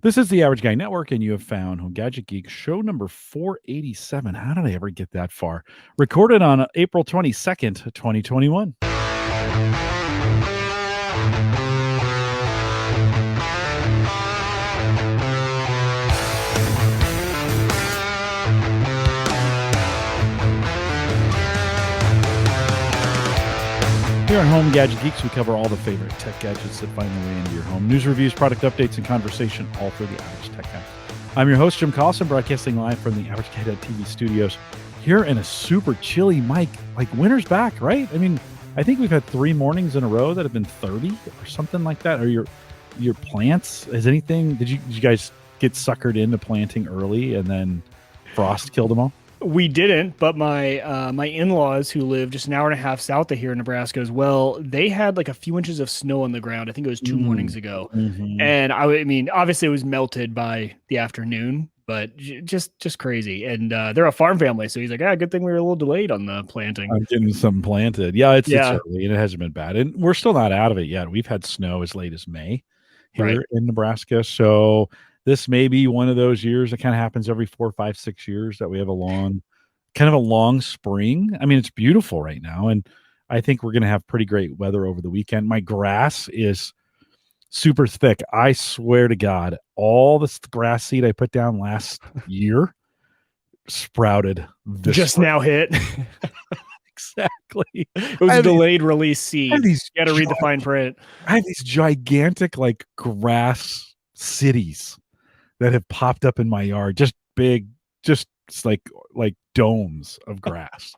This is the Average Guy Network, and you have found Home Gadget Geeks show number 487. How did I ever get that far? Recorded on April 22nd, 2021. Here on Home Gadget Geeks, we cover all the favorite tech gadgets that find their way into your home. News, reviews, product updates, and conversation, all for the average tech guy. I'm your host, Jim Collison, broadcasting live from the Average Guy TV studios here in a super chilly mic. Like, winter's back, right? I mean, I think we've had 3 mornings in a row that have been 30 or something like that. Or your plants, has anything, did you guys get suckered into planting early and then frost killed them all? We didn't, but my my in-laws who live just an hour and a half south of here in Nebraska as well, they had like a few inches of snow on the ground. I think it was 2 mornings ago. Mm-hmm. And I mean, obviously it was melted by the afternoon, but just crazy. And they're a farm family, so he's like, good thing we were a little delayed on the planting. I'm getting something planted. Yeah, it's early and it hasn't been bad. And we're still not out of it yet. We've had snow as late as May here in Nebraska. So this may be one of those years that kind of happens every 4, 5, 6 years that we have a long spring. I mean, it's beautiful right now, and I think we're going to have pretty great weather over the weekend. My grass is super thick. I swear to God, all the grass seed I put down last year sprouted this just spring. Now hit. Exactly. It was a delayed release seed. You got to read the fine print. I have these gigantic like grass cities that have popped up in my yard, just big, just like domes of grass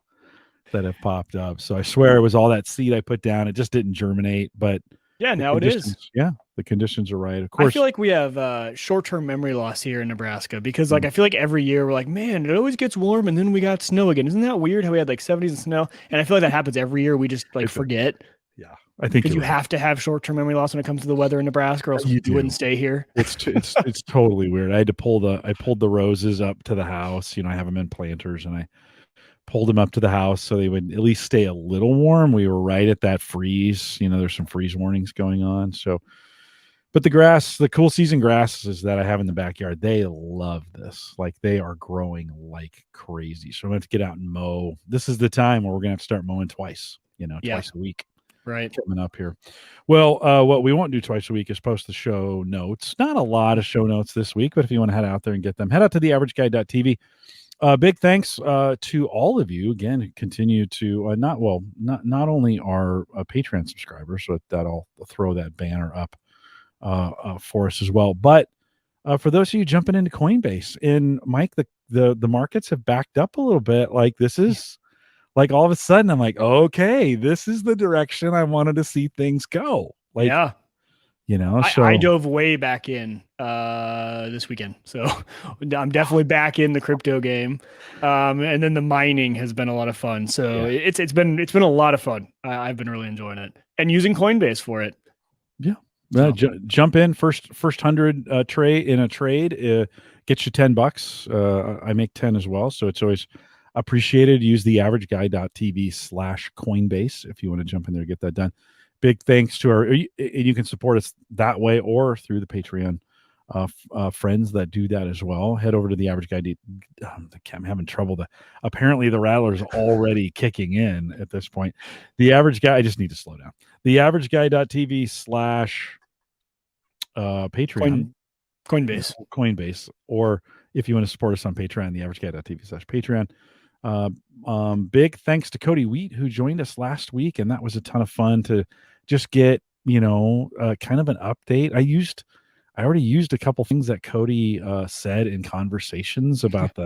that have popped up. So I swear it was all that seed I put down. It just didn't germinate, but now it is. Yeah, the conditions are right. Of course, I feel like we have short-term memory loss here in Nebraska because, I feel like every year we're like, man, it always gets warm and then we got snow again. Isn't that weird how we had like 70s and snow? And I feel like that happens every year. We just forget. Yeah, I think because you have to have short-term memory loss when it comes to the weather in Nebraska, or else you wouldn't stay here. It's totally weird. I pulled the roses up to the house. I have them in planters, and I pulled them up to the house so they would at least stay a little warm. We were right at that freeze. There's some freeze warnings going on. So, but the cool season grasses that I have in the backyard, they love this. Like, they are growing like crazy. So I'm going to get out and mow. This is the time where we're going to have to start mowing twice. Twice a week. Right. Coming up here. Well, what we won't do twice a week is post the show notes. Not a lot of show notes this week, but if you want to head out there and get them, head out to theaverageguy.tv. Big thanks to all of you. Again, who continue to not only our Patreon subscribers, so that I'll throw that banner up for us as well, but for those of you jumping into Coinbase. And Mike, the markets have backed up a little bit. Like, this is like, all of a sudden I'm like, okay, this is the direction I wanted to see things go. Like, so I dove way back in this weekend, so I'm definitely back in the crypto game. And then the mining has been a lot of fun. So it's been a lot of fun. I've been really enjoying it and using Coinbase for it. Yeah. Jump in first 100 trade in a trade, gets you $10. I make 10 as well, so it's always appreciated. Use the averageguy.tv/Coinbase if you want to jump in there and get that done. Big thanks to and you can support us that way or through the Patreon friends that do that as well. Head over to the Average Guy. I'm having trouble. Apparently the rattler's already kicking in at this point. The Average Guy. I just need to slow down. The averageguy.tv/Patreon. Coinbase. Or if you want to support us on Patreon, the averageguy.tv/Patreon. Big thanks to Cody Wheat, who joined us last week, and that was a ton of fun to just get kind of an update. I already used a couple things that Cody said in conversations about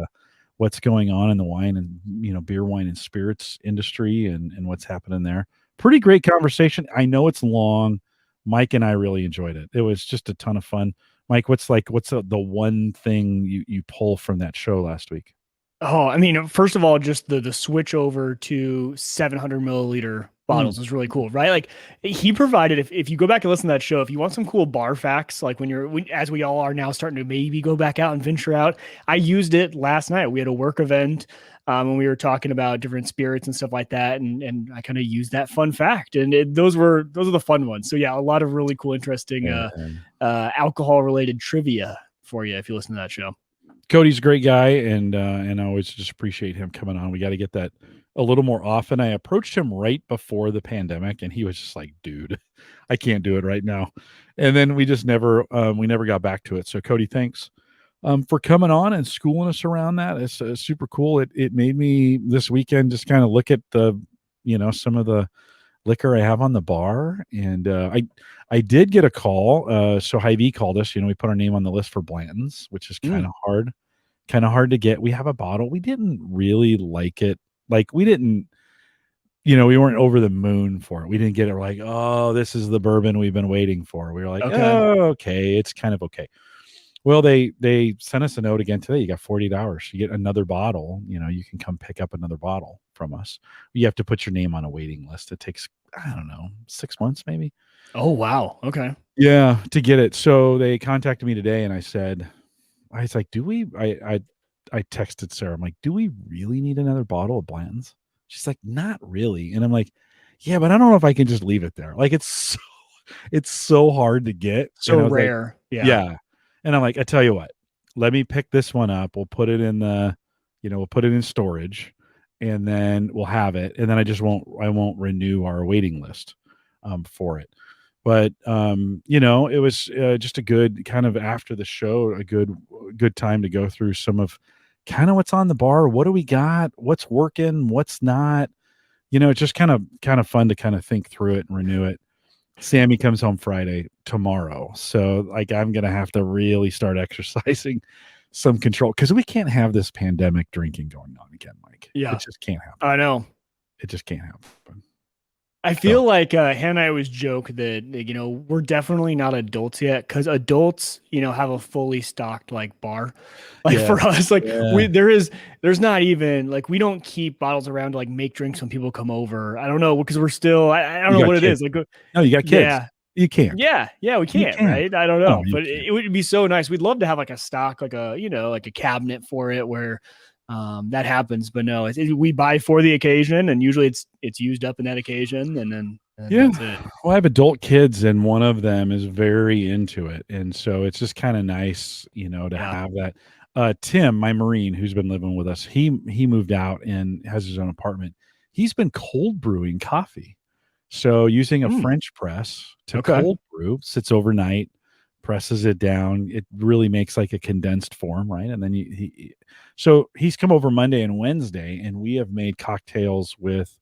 what's going on in the wine and beer, wine, and spirits industry and what's happening there. Pretty great conversation. I know it's long. Mike and I really enjoyed it. It was just a ton of fun. Mike, what's the one thing you pull from that show last week? Oh, I mean, first of all, just the switch over to 700 milliliter bottles is really cool, right? Like, he provided, if you go back and listen to that show, if you want some cool bar facts, like as we all are now starting to maybe go back out and venture out, I used it last night. We had a work event when we were talking about different spirits and stuff like that. And I kind of used that fun fact, and those are the fun ones. So yeah, a lot of really cool, interesting alcohol related trivia for you if you listen to that show. Cody's a great guy, and I always just appreciate him coming on. We got to get that a little more often. I approached him right before the pandemic, and he was just like, "Dude, I can't do it right now." And then we just never got back to it. So Cody, thanks for coming on and schooling us around that. It's super cool. It made me this weekend just kind of look at the some of the liquor I have on the bar, and I did get a call. So Hy-Vee called us. We put our name on the list for Blanton's, which is kind of hard to get. We have a bottle. We didn't really like it. Like we didn't, we weren't over the moon for it. We didn't get it like, oh, this is the bourbon we've been waiting for. We were like, oh, okay, it's kind of okay. Well, they sent us a note again today. You got 48 hours. You get another bottle. You can come pick up another bottle from us. You have to put your name on a waiting list. It takes, I don't know, 6 months maybe. Oh, wow. Okay. Yeah, to get it. So they contacted me today, and I was like, do we? I texted Sarah. I'm like, do we really need another bottle of Blanton's? She's like, not really. And I'm like, yeah, but I don't know if I can just leave it there. Like it's so hard to get. So rare. Like, yeah. And I'm like, I tell you what, let me pick this one up. We'll put it in we'll put it in storage, and then we'll have it. And then I won't renew our waiting list for it. But it was just a good kind of after the show, a good time to go through some of kind of what's on the bar. What do we got? What's working? What's not? It's just kind of fun to kind of think through it and renew it. Sammy comes home Friday tomorrow. So like I'm going to have to really start exercising some control because we can't have this pandemic drinking going on again, Mike. Yeah. It just can't happen. I know. It just can't happen. I feel like Hannah and I always joke that, we're definitely not adults yet because adults, have a fully stocked like bar. Like for us, like there's not even like we don't keep bottles around to like make drinks when people come over. I don't know because we're still I don't know what kids. it is. Like no, you got kids. Yeah. You can't. Yeah, we can't, right? I don't know. But it would be so nice. We'd love to have like a stock, like like a cabinet for it where that happens, but no, we buy for the occasion, and usually it's used up in that occasion, and then that's it. Well, I have adult kids, and one of them is very into it, and so it's just kind of nice, to have that. Tim, my Marine, who's been living with us, he moved out and has his own apartment. He's been cold brewing coffee, so using a French press to cold brew, sits overnight, presses it down. It really makes like a condensed form, right? And then so he's come over Monday and Wednesday, and we have made cocktails with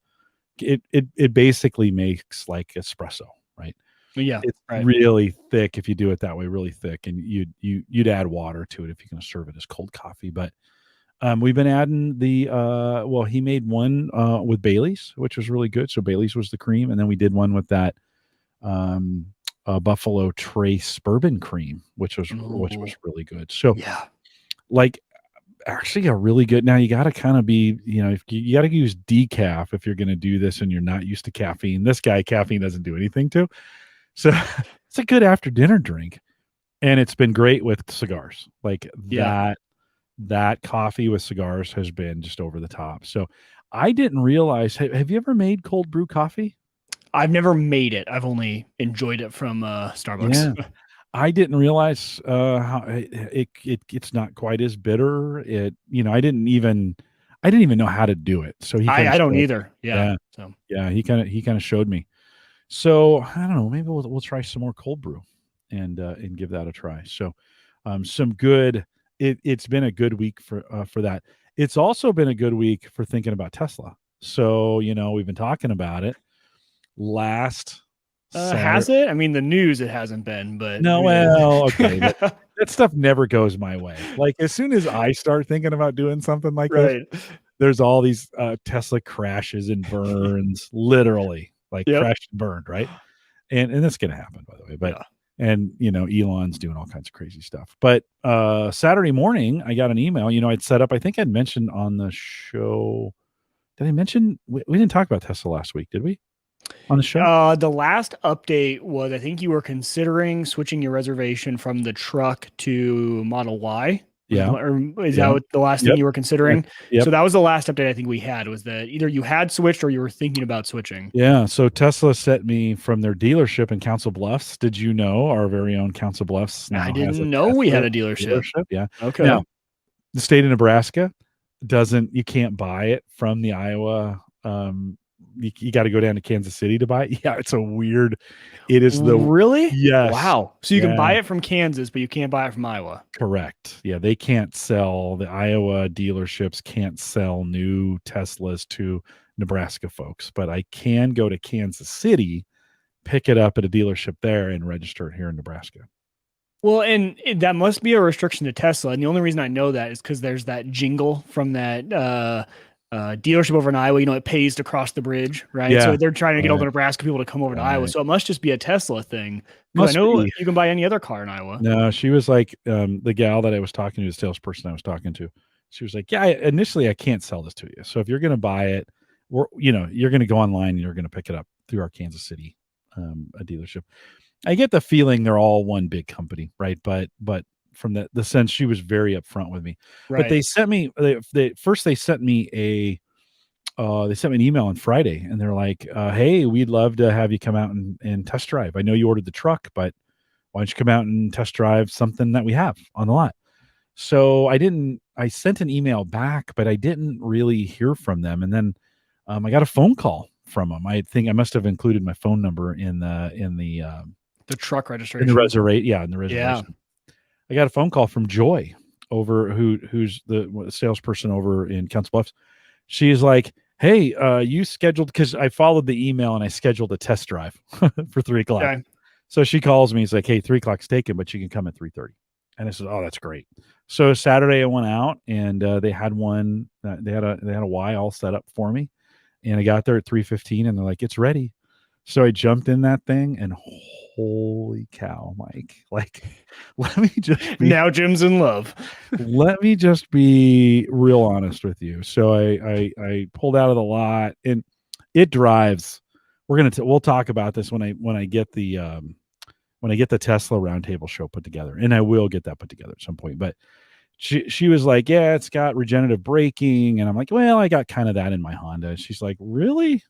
it. It basically makes like espresso, right? Yeah, it's really thick if you do it that way, really thick, and you'd add water to it if you're going to serve it as cold coffee. But we've been adding the he made one with Bailey's, which was really good. So Bailey's was the cream, and then we did one with that Buffalo Trace bourbon cream, which was really good. So like actually a really good. Now you got to kind of be, if you got to use decaf if you're going to do this and you're not used to caffeine. This guy, caffeine doesn't do anything to. So it's a good after dinner drink, and it's been great with cigars. Like that coffee with cigars has been just over the top. So I didn't realize. Have you ever made cold brew coffee? I've never made it. I've only enjoyed it from Starbucks. Yeah. I didn't realize how it's not quite as bitter. I didn't even know how to do it. So I don't either. Yeah. So he kind of showed me. So I don't know. Maybe we'll try some more cold brew and give that a try. So some good. It's been a good week for that. It's also been a good week for thinking about Tesla. So we've been talking about it. Has it? I mean, the news it hasn't been, but no. Well, okay, that stuff never goes my way. Like as soon as I start thinking about doing something like this, there's all these Tesla crashes and burns, literally like crashed and burned, right? And that's gonna happen, by the way. But and Elon's doing all kinds of crazy stuff. But Saturday morning, I got an email. I'd set up. I think I'd mentioned on the show. Did I mention we didn't talk about Tesla last week? Did we? On the show? The last update was I think you were considering switching your reservation from the truck to Model Y. Yeah. Or is Yeah. that what the last thing Yep. you were considering? Yep. So that was the last update I think we had, was that either you had switched or you were thinking about switching. Yeah. So Tesla sent me from their dealership in Council Bluffs. Did you know our very own Council Bluffs I now has a didn't know we had Tesla a dealership. dealership? Yeah. Okay. Now, the state of Nebraska you can't buy it from the Iowa. You got to go down to Kansas City to buy it. Yeah. It is Really? yes. Wow. So you can Yeah. buy it from Kansas, but you can't buy it from Iowa. Correct. Yeah, they can't sell the Iowa dealerships can't sell new Teslas to Nebraska folks, but I can go to Kansas City, pick it up at a dealership there and register it here in Nebraska. Well, and that must be a restriction to Tesla. And the only reason I know that is because there's that jingle from that dealership over in Iowa. You know, it pays to cross the bridge, right? Yeah. So they're trying to get all the Right. Nebraska people to come over to Iowa. Right. So it must just be a Tesla thing. Because I Must know be. you can buy any other car in Iowa. No, she was like, the gal that I was talking to, the salesperson I was talking to, she was like, yeah, initially I can't sell this to you. So if you're going to buy it, you're going to go online and you're going to pick it up through our Kansas City a dealership. I get the feeling they're all one big company, right? But from the sense she was very upfront with me. Right. But they sent me they sent me an email on Friday and they're like, hey, we'd love to have you come out and test drive. I know you ordered the truck, but why don't you come out and test drive something that we have on the lot? So I sent an email back, but I didn't really hear from them. And then I got a phone call from them. I think I must have included my phone number in the truck registration. In the reservation. Yeah, in the reservation. Yeah. I got a phone call from Joy who's the salesperson over in Council Bluffs. She's like, hey, you scheduled, because I followed the email and I scheduled a test drive for 3:00. Okay. So she calls me. It's like, hey, 3:00's taken, but you can come at 3:30. And I said, oh, that's great. So Saturday I went out and they had one. They had a Y all set up for me, and I got there at 3:15, and they're like, it's ready. So I jumped in that thing, and holy cow, Mike! Like, let me just now Jim's in love. Let me just be real honest with you. So I pulled out of the lot, and it drives. We'll talk about this when I get the Tesla roundtable show put together, and I will get that put together at some point. But she was like, yeah, it's got regenerative braking, and I'm like, well, I got kind of that in my Honda. She's like, really?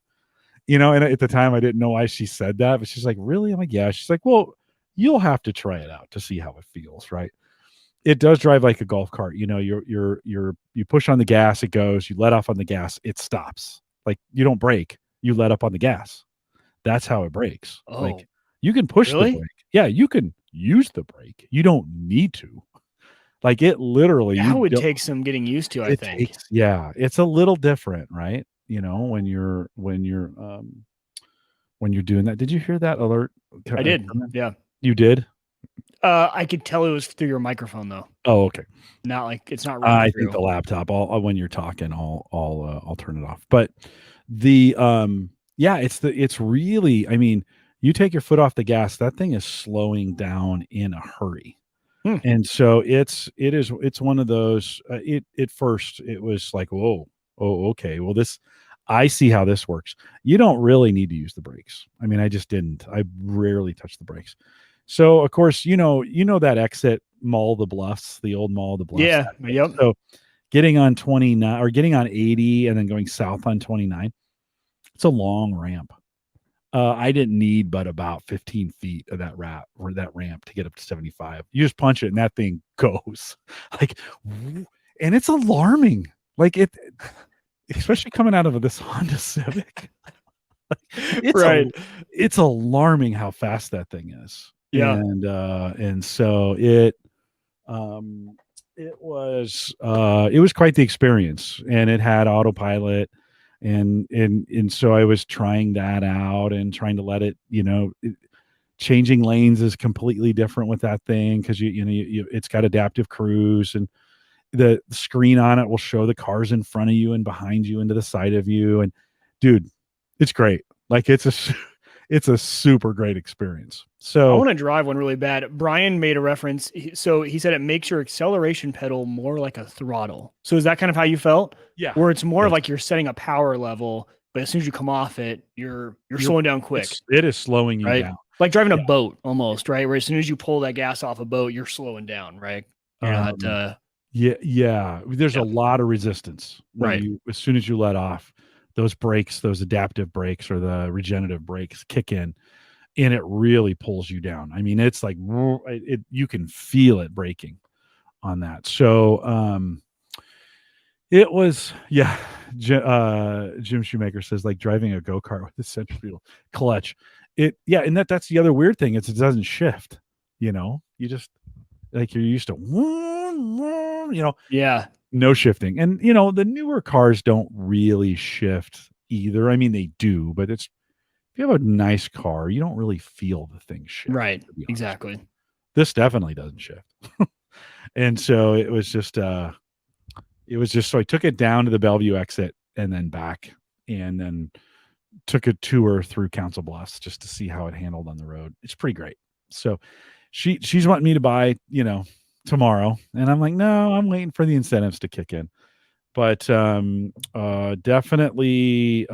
And at the time I didn't know why she said that, but she's like, really? I'm like, yeah. She's like, well, you'll have to try it out to see how it feels, right? It does drive like a golf cart. You push on the gas, it goes, you let off on the gas, it stops. Like, you don't brake, you let up on the gas. That's how it brakes. Oh, like, you can push the brake. Yeah, you can use the brake. You don't need to. Like, it literally, that would take some getting used to, I think. It's a little different, right? When you're doing that. Did you hear that alert? I did. Yeah. You did? I could tell it was through your microphone though. Oh, okay. Not like it's not. I think the laptop. When you're talking, I'll turn it off. But it's really. I mean, you take your foot off the gas, that thing is slowing down in a hurry. And so it's one of those. At first it was like, whoa, oh, okay. Well, I see how this works. You don't really need to use the brakes. I mean, I just didn't. I rarely touch the brakes. So of course, that exit Mall of the Bluffs, the old Mall of the Bluffs. Yeah. Yep. So getting on 29 or getting on 80 and then going south on 29, it's a long ramp. I didn't need but about 15 feet of that ramp to get up to 75. You just punch it and that thing goes like, and it's alarming. Like it, especially coming out of this Honda Civic. It's alarming how fast that thing is. Yeah. And so it was quite the experience, and it had autopilot, and so I was trying that out and trying to let it, changing lanes is completely different with that thing, because it's got adaptive cruise, and the screen on it will show the cars in front of you and behind you and to the side of you. And dude, it's great. Like, it's a super great experience. So I want to drive one really bad. Brian made a reference. So he said it makes your acceleration pedal more like a throttle. So is that kind of how you felt? Yeah. Where it's more of like you're setting a power level, but as soon as you come off it, you're slowing down quick. It is slowing you down. Like driving a boat almost, right? Where as soon as you pull that gas off a boat, you're slowing down, right? You're not Yeah. There's a Yeah. lot of resistance Right. as soon as you let off, those brakes, those adaptive brakes or the regenerative brakes kick in, and it really pulls you down. I mean, it's like you can feel it braking on that. So it was, yeah. Jim Shoemaker says like driving a go-kart with a centrifugal clutch. Yeah, and that's the other weird thing is it doesn't shift. You just like you're used to, Yeah. no shifting. And the newer cars don't really shift either. I mean, they do, but if you have a nice car, you don't really feel the thing shift. Right. To be honest, Exactly. this definitely doesn't shift. And so so I took it down to the Bellevue exit and then back, and then took a tour through Council Bluffs just to see how it handled on the road. It's pretty great. So she's wanting me to buy, tomorrow, and I'm like, no, I'm waiting for the incentives to kick in. But definitely,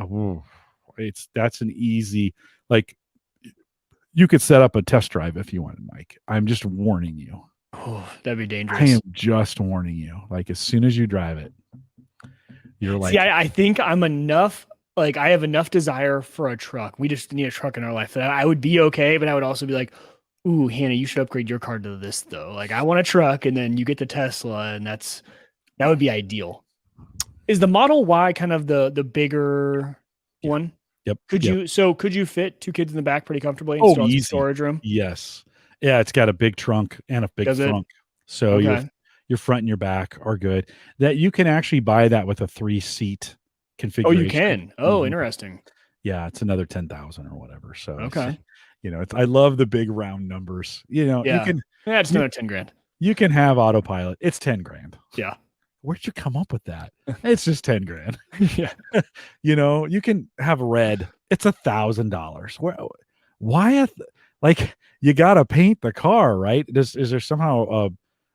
that's an easy, like, you could set up a test drive if you wanted, Mike. I'm just warning you. Oh, that'd be dangerous. I am just warning you. Like, as soon as you drive it, you're like, see, I think I'm enough. Like, I have enough desire for a truck. We just need a truck in our life. I would be okay, but I would also be like, ooh, Hannah, you should upgrade your car to this though. Like, I want a truck, and then you get the Tesla, and that would be ideal. Is the Model Y kind of the bigger one? Yep. Could you fit two kids in the back pretty comfortably? Oh, Still have some easy. storage room. Yes. Yeah, it's got a big trunk and a big front. So your front and your back are good. That you can actually buy that with a 3-seat configuration. Oh, you can. Oh, interesting. Yeah, it's another 10,000 or whatever. So okay. I love the big round numbers. Yeah. It's another 10 grand. You can have autopilot. It's 10 grand. Yeah. Where'd you come up with that? It's just 10 grand. Yeah. You can have red. It's $1,000. Why? Like, you got to paint the car, right? Is there somehow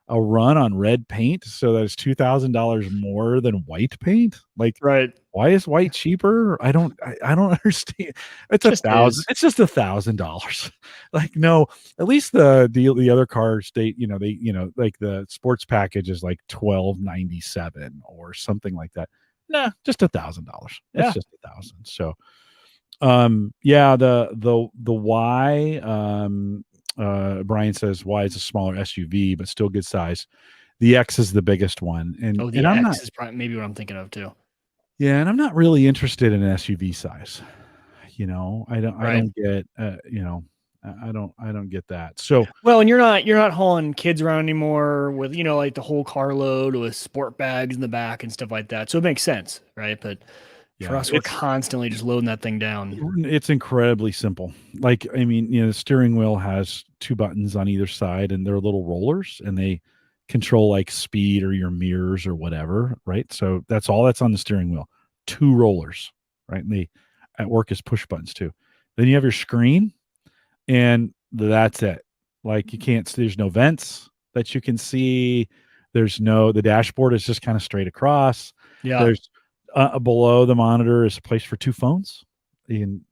a run on red paint so that it's $2,000 more than white paint? Like, right. Why is white cheaper? I don't understand. It's $1,000. It's just $1,000. Like, no, at least the other cars like the sports package is like $1,297 or something like that. Nah, just $1,000. It's just $1,000. So yeah, the Y, Brian says Y is a smaller SUV, but still good size. The X is the biggest one. And X is probably maybe what I'm thinking of too. Yeah, and I'm not really interested in an SUV size. I don't get I don't get that. So well, and you're not hauling kids around anymore with like the whole carload with sport bags in the back and stuff like that. So it makes sense, right? But for us, we're constantly just loading that thing down. It's incredibly simple. Like, I mean, the steering wheel has 2 buttons on either side, and they're little rollers, and they control like speed or your mirrors or whatever, right? So that's all that's on the steering wheel. 2 rollers, right? And they at work as push buttons too. Then you have your screen, and that's it. Like, there's no vents that you can see. The dashboard is just kind of straight across. Yeah. There's below the monitor is a place for 2 phones. You can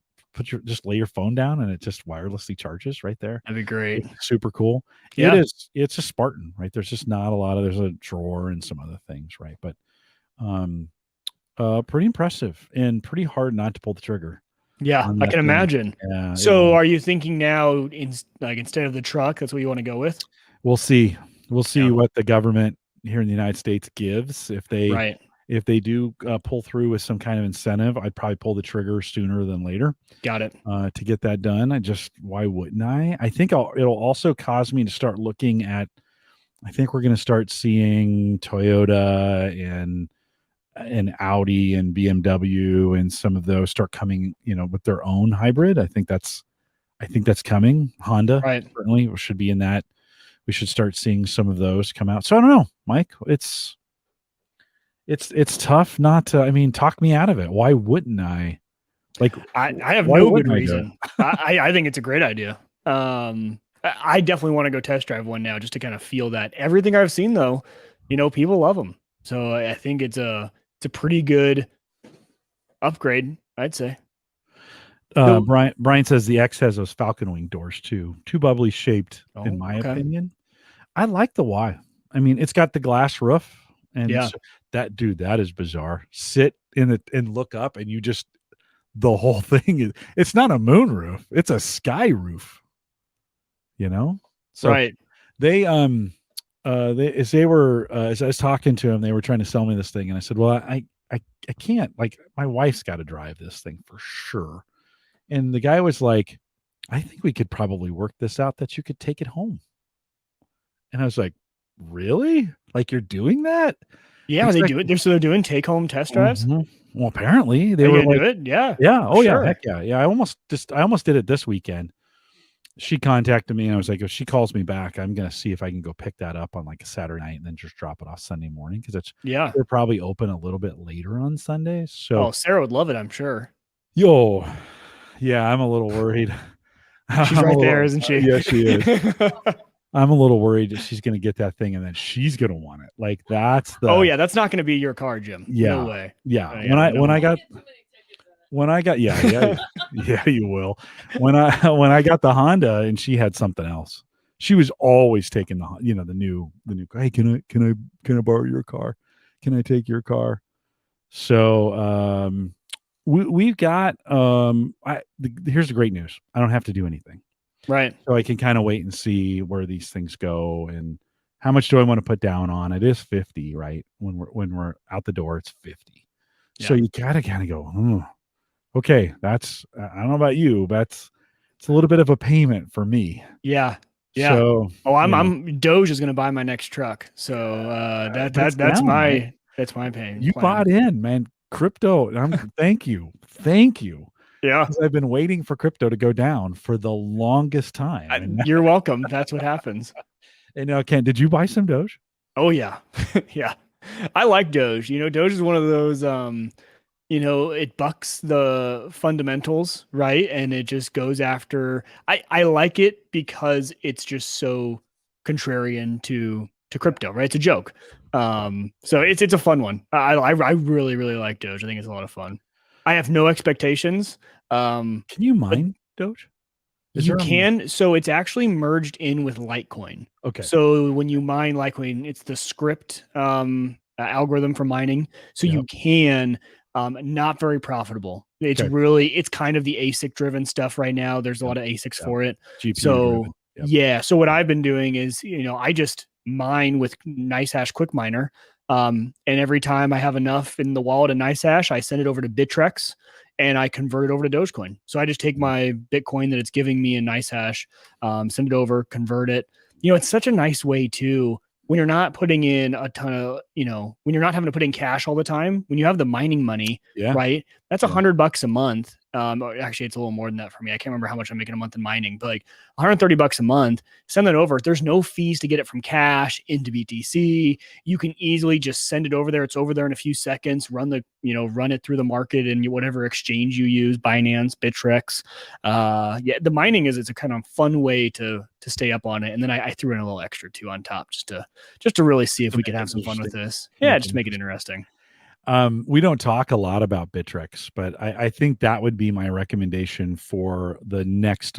just lay your phone down and it just wirelessly charges right there. That'd be great. It's super cool. Yeah. It's a Spartan, right? There's just not a lot of, there's a drawer and some other things, right? But pretty impressive and pretty hard not to pull the trigger. Yeah, I can imagine. Yeah, so are you thinking now instead of the truck, that's what you want to go with? We'll see. We'll see what the government here in the United States gives. If they do pull through with some kind of incentive, I'd probably pull the trigger sooner than later. Got it. To get that done. Why wouldn't I? I think it'll also cause me to start looking at, I think we're going to start seeing Toyota and Audi and BMW and some of those start coming, with their own hybrid. I think that's coming. Honda certainly should be in that. We should start seeing some of those come out. So I don't know, Mike. It's tough not to. I mean, talk me out of it. Why wouldn't I? Like, I have no good reason. I think it's a great idea. I definitely want to go test drive one now just to kind of feel that. Everything I've seen though, people love them. So I think it's a pretty good upgrade, I'd say. Brian says the X has those falcon wing doors too. Too bubbly shaped, in my opinion. I like the Y. I mean, it's got the glass roof, and Yeah. that is bizarre. Sit in it and look up, and you just the whole thing is it's not a moon roof, it's a sky roof, you know? So Right. they as I was talking to them, they were trying to sell me this thing, and I said, well, I can't, like, my wife's got to drive this thing for sure. And the guy was like, I think we could probably work this out that you could take it home. And I was like, really? Like, you're doing that? Yeah. He's They like, do it. They're doing take home test drives. mhm. Well, apparently Are they you were gonna do like, it? Yeah. yeah, For oh yeah, sure. heck yeah, yeah. I almost did it this weekend. She contacted me, and I was like, if she calls me back, I'm gonna see if I can go pick that up on like a Saturday night and then just drop it off Sunday morning, because it's Yeah. they're probably open a little bit later on Sundays. So, Oh, Sarah would love it, I'm sure. yo, yeah, I'm a little worried. She's I'm a right there, little, isn't she? yeah, she is. I'm a little worried that she's gonna get that thing and then she's gonna want it. Like, that's Oh the yeah, that's not gonna be your car, Jim. No yeah, way. yeah. Yeah, no. When I got yeah, yeah, yeah, you will. When I got the Honda and she had something else, she was always taking the new hey, can I borrow your car? Can I take your car? So we've got here's the great news. I don't have to do anything. Right. So I can kind of wait and see where these things go and how much do I want to put down on. It is 50, right? When we're out the door, it's 50. So Yeah. you gotta kind of go, okay, that's I don't know about you, but it's a little bit of a payment for me. Yeah. Yeah. So, Oh, you know, I'm Doge is gonna buy my next truck. So but it's down, right? that's my pain You plan. bought in, man. Crypto. Thank you. Thank you. Yeah. 'Cause I've been waiting for crypto to go down for the longest time. You're welcome. That's what happens. And Ken, did you buy some Doge? Oh yeah. Yeah. I like Doge. Doge is one of those it bucks the fundamentals, right? And it just goes after I like it because it's just so contrarian to crypto, right? It's a joke. So it's a fun one. I really, really like Doge. I think it's a lot of fun. I have no expectations. Can you But mine Doge? Is you there can, so it's actually merged in with Litecoin. okay. So when you mine Litecoin, it's the script algorithm for mining. So Yep. you can, not very profitable. It's Okay. really, it's kind of the ASIC driven stuff right now. There's a lot of ASICs Yep. for it. GPU So driven. Yep. yeah. So what I've been doing is, I just mine with NiceHash Quick Miner. And every time I have enough in the wallet of NiceHash, I send it over to Bittrex and I convert it over to Dogecoin. So I just take my Bitcoin that it's giving me in NiceHash, send it over, convert it. It's such a nice way too, when you're not putting in a ton of, when you're not having to put in cash all the time, when you have the mining money, Yeah. right? That's Yeah. $100 a month. Actually, it's a little more than that for me. I can't remember how much I'm making a month in mining, but like $130 a month, send that over. There's no fees to get it from cash into BTC. You can easily just send it over there. It's over there in a few seconds, run it through the market and whatever exchange you use, Binance, Bittrex. Yeah, the mining it's a kind of fun way to stay up on it. And then I threw in a little extra too on top just to really see if we could have some fun with this. Yeah, just to make it interesting. We don't talk a lot about Bittrex, but I think that would be my recommendation for the next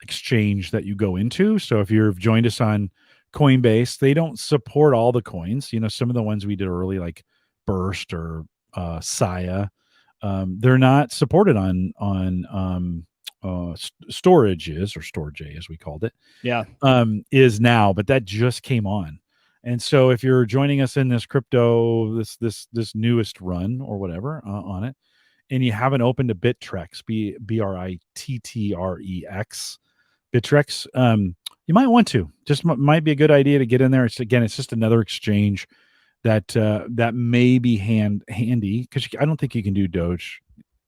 exchange that you go into. So if you've joined us on Coinbase, they don't support all the coins. Some of the ones we did early, like Burst or Saya, they're not supported on Storj, or Storj as we called it. Yeah. Is now, but that just came on. And so if you're joining us in this crypto, this newest run or whatever on it, and you haven't opened a Bittrex, Bittrex, Bittrex, you might want to. Just might be a good idea to get in there. It's just another exchange that may be handy, because I don't think you can do Doge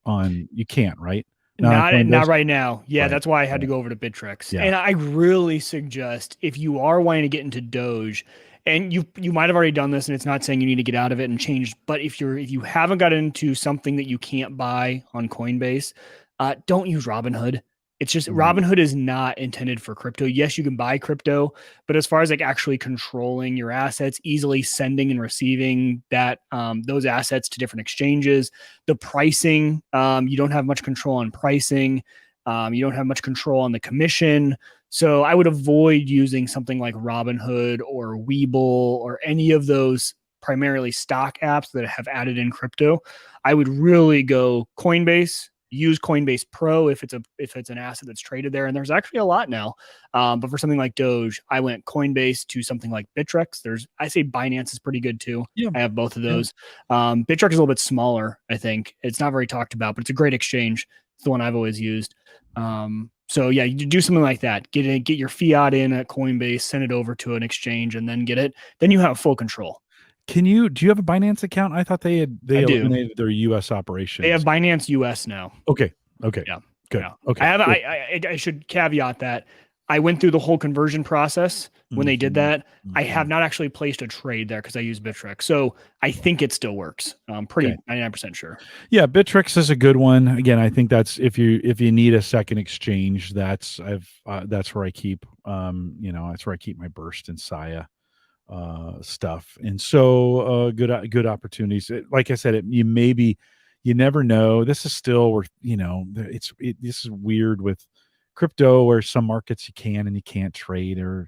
on. You can't, right? Not right now. Yeah, Right. that's why I had to Right. go over to Bittrex. Yeah. And I really suggest, if you are wanting to get into Doge, and you might have already done this, and it's not saying you need to get out of it and change, but if you haven't got into something that you can't buy on Coinbase, don't use Robinhood. It's just Robinhood is not intended for crypto. Yes, you can buy crypto, but as far as like actually controlling your assets, easily sending and receiving those assets to different exchanges, the pricing, you don't have much control on pricing. You don't have much control on the commission. So I would avoid using something like Robinhood or Webull or any of those primarily stock apps that have added in crypto. I would really go Coinbase, use Coinbase Pro if it's an asset that's traded there. And there's actually a lot now. But for something like Doge, I went Coinbase to something like Bittrex. I say Binance is pretty good too. Yeah. I have both of those. Bittrex is a little bit smaller, I think. It's not very talked about, but it's a great exchange. It's the one I've always used. So yeah, you do something like that. Get your fiat in at Coinbase, send it over to an exchange, and then get it. Then you have full control. Do you have a Binance account? I thought they eliminated their US operations. They have Binance US now. Okay. Yeah. Good. Yeah. Okay. I should caveat that I went through the whole conversion process when they did that. I have not actually placed a trade there because I use Bittrex. So I think it still works. I'm pretty 99% sure. Yeah, Bittrex is a good one. Again, I think that's if you need a second exchange, that's where I keep that's where I keep my Burst and Saya stuff. And so good opportunities. Like I said, you never know. This is still where this is weird with crypto where some markets you can and you can't trade, or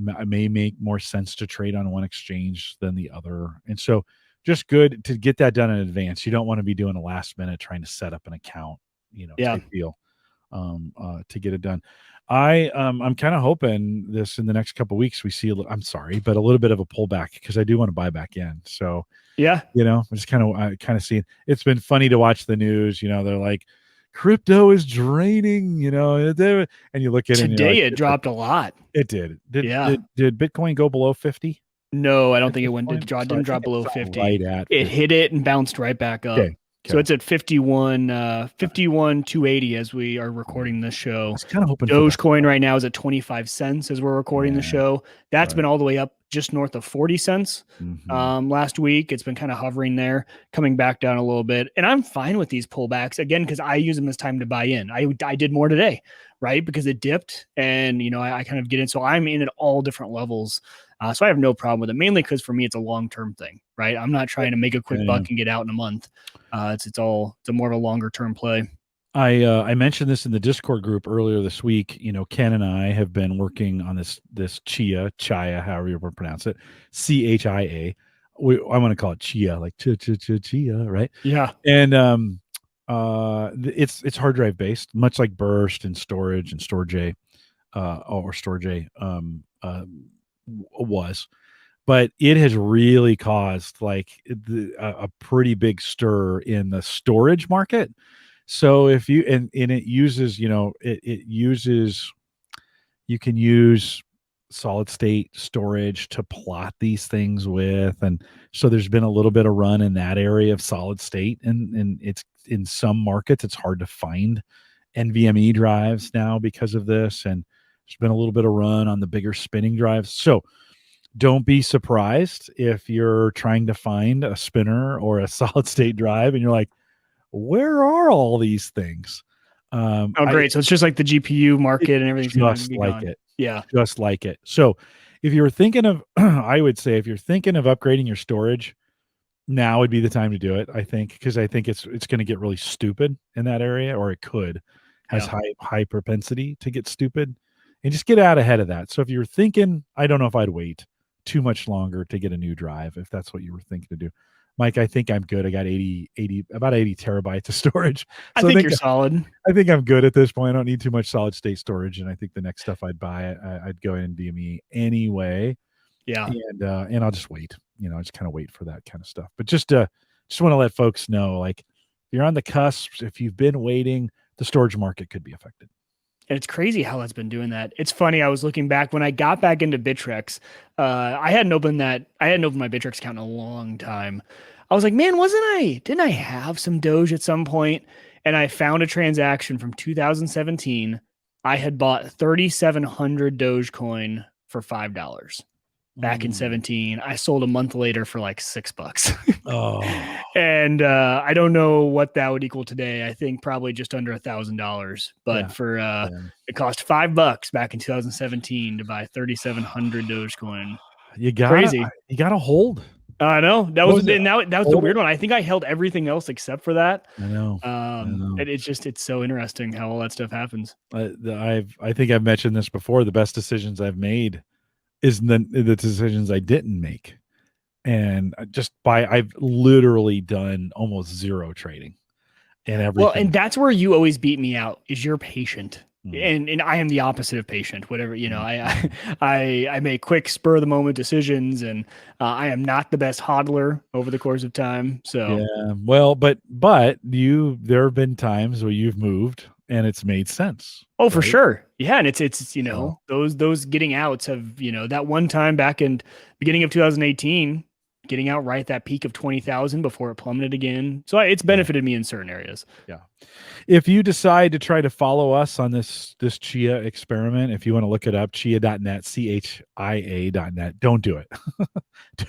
it may make more sense to trade on one exchange than the other. And so just good to get that done in advance. You don't want to be doing a last minute trying to set up an account, type deal to get it done. I'm kind of hoping this in the next couple of weeks we see a little bit of a pullback because I do want to buy back in. So yeah, I'm just kind of seeing. It's been funny to watch the news. They're like, crypto is draining. And you look at it today, it dropped a lot. It did. Did Bitcoin go below 50? No, I don't think it went. It didn't drop below 50. Right at it hit it and bounced right back up. Okay. So it's at 51,280 as we are recording this show. I was kind of hoping Dogecoin right now is at 25 cents as we're recording the show. That's been all the way up just north of 40 cents. Last week, it's been kind of hovering there, coming back down a little bit. And I'm fine with these pullbacks again, because I use them as time to buy in. I did more today, right? Because it dipped and, I kind of get in. So I'm in at all different levels. So I have no problem with it, mainly because for me, it's a long-term thing, right? I'm not trying to make a quick buck and get out in a month. It's more of a longer-term play. I mentioned this in the Discord group earlier this week. Ken and I have been working on this Chia, however you pronounce it, CHIA. I want to call it Chia, like Chia, right? Yeah. And it's hard drive based, much like Burst and Storj and Storj, or Storj was. But it has really caused a pretty big stir in the storage market. So if you and it uses, you can use solid state storage to plot these things with, and so there's been a little bit of run in that area of solid state, and it's in some markets it's hard to find NVMe drives now because of this, and there's been a little bit of run on the bigger spinning drives. So don't be surprised if you're trying to find a spinner or a solid state drive and you're like, where are all these things? Great. So it's just like the GPU market and everything's just like it. Yeah. Just like it. So if you're thinking of, I would say if you're thinking of upgrading your storage, now would be the time to do it, I think, because I think it's going to get really stupid in that area, or it has high propensity to get stupid, and just get out ahead of that. So if you're thinking, I don't know if I'd wait too much longer to get a new drive, if that's what you were thinking to do. Mike, I think I'm good. I got about 80 terabytes of storage. So I think you're solid. I think I'm good at this point. I don't need too much solid state storage. And I think the next stuff I'd buy, I'd go in NVMe anyway. Yeah. And I'll just wait, just kind of wait for that kind of stuff. But just want to let folks know, like, you're on the cusp. If you've been waiting, the storage market could be affected. And it's crazy how that's been doing that. It's funny. I was looking back when I got back into Bittrex. I hadn't opened my Bittrex account in a long time. I was like, man, didn't I have some Doge at some point? And I found a transaction from 2017. I had bought 3,700 Dogecoin for $5 back in 17. I sold a month later for like $6. Oh. And I don't know what that would equal today. I think probably just under $1,000. But it cost $5 back in 2017 to buy 3,700 Dogecoin. You gotta hold. I know that What was was it? now that was the Hold weird it? one. I think I held everything else except for that. I know. I know. It's so interesting how all that stuff happens. I think I've mentioned this before. The best decisions I've made is the decisions I didn't make. And I've literally done almost zero trading and Well, and everything. that's where you always beat me out is you're patient. Mm, And I am the opposite of patient. Whatever, mm, I mm. I make quick spur of the moment decisions, and I am not the best hodler over the course of time. So, Yeah. Well, there have been times where you've moved and it's made sense, oh, for right? sure, yeah. And it's So those getting outs have that one time back in beginning of 2018, getting out right at that peak of 20,000 before it plummeted again. So it's yeah, benefited me in certain areas. yeah. If you decide to try to follow us on this Chia experiment, if you want to look it up, chia.net, chia.net, don't do it.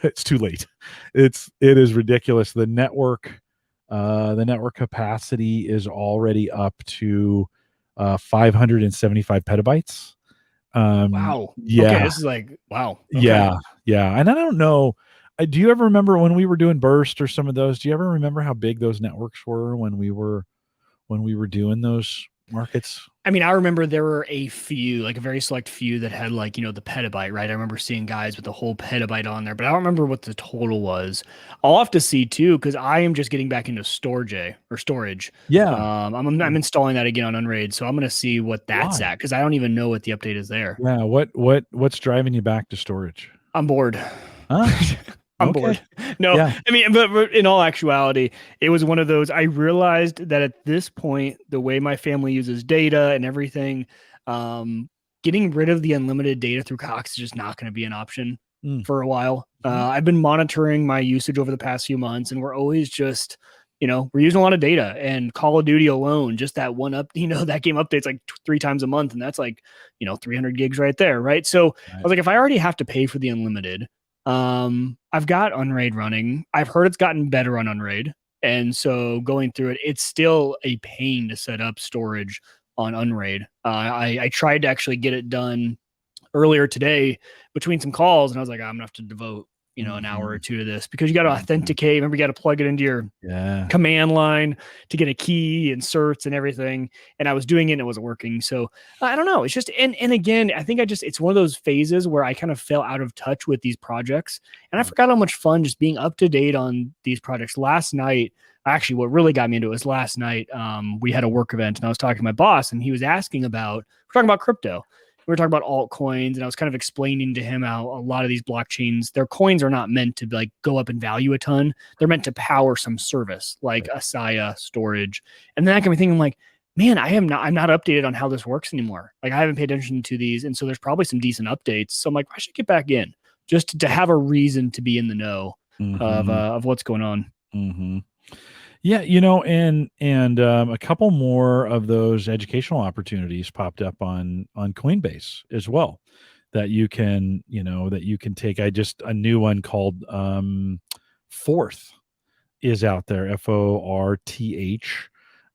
It's too late. It is ridiculous. The network capacity is already up to 575 petabytes. Wow. Okay, Yeah, this is like wow. Okay. yeah, yeah. And I don't know. Do you ever remember when we were doing Burst or some of those? Do you ever remember how big those networks were when we were doing those markets? I mean, I remember there were a few, like a very select few that had like, the petabyte, right? I remember seeing guys with the whole petabyte on there, but I don't remember what the total was. I'll have to see too, because I am just getting back into storage. Yeah. I'm installing that again on Unraid, so I'm gonna see what that's Why? at because I don't even know what the update is there. Yeah. What's driving you back to storage? I'm bored. Huh? I'm Okay. bored. No, Yeah. I mean, but in all actuality, it was one of those. I realized that at this point, the way my family uses data and everything, um, getting rid of the unlimited data through Cox is just not going to be an option Mm. for a while. Mhm. I've been monitoring my usage over the past few months, and we're always just, we're using a lot of data. And Call of Duty alone, just that one up, that game updates like 3 times a month, and that's like, 300 gigs right there, right? So I Right. was like, if I already have to pay for the unlimited, I've got Unraid running. I've heard it's gotten better on Unraid. And so going through it, it's still a pain to set up storage on Unraid. I tried to actually get it done earlier today between some calls, and I was like, I'm gonna have to devote, an hour or Mhm. two to this because you got to Mhm. authenticate. Remember, you got to plug it into your Yeah. command line to get a key and certs and everything. And I was doing it and it wasn't working. So I don't know. It's just, and again, I think it's one of those phases where I kind of fell out of touch with these projects. And I Yeah. forgot how much fun just being up to date on these projects. Last night, actually, what really got me into it was last night. We had a work event and I was talking to my boss and he was asking we're talking about crypto. We were talking about altcoins, and I was kind of explaining to him how a lot of these blockchains, their coins are not meant to like go up in value a ton. They're meant to power some service like Right. Asaya storage. And then that got me thinking like, man, I'm not updated on how this works anymore. Like I haven't paid attention to these. And so there's probably some decent updates. So I'm like, I should get back in just to have a reason to be in the know Mhm. of what's going on. Mhm. Yeah, a couple more of those educational opportunities popped up on Coinbase as well that you can take. A new one called Fourth is out there, Forth.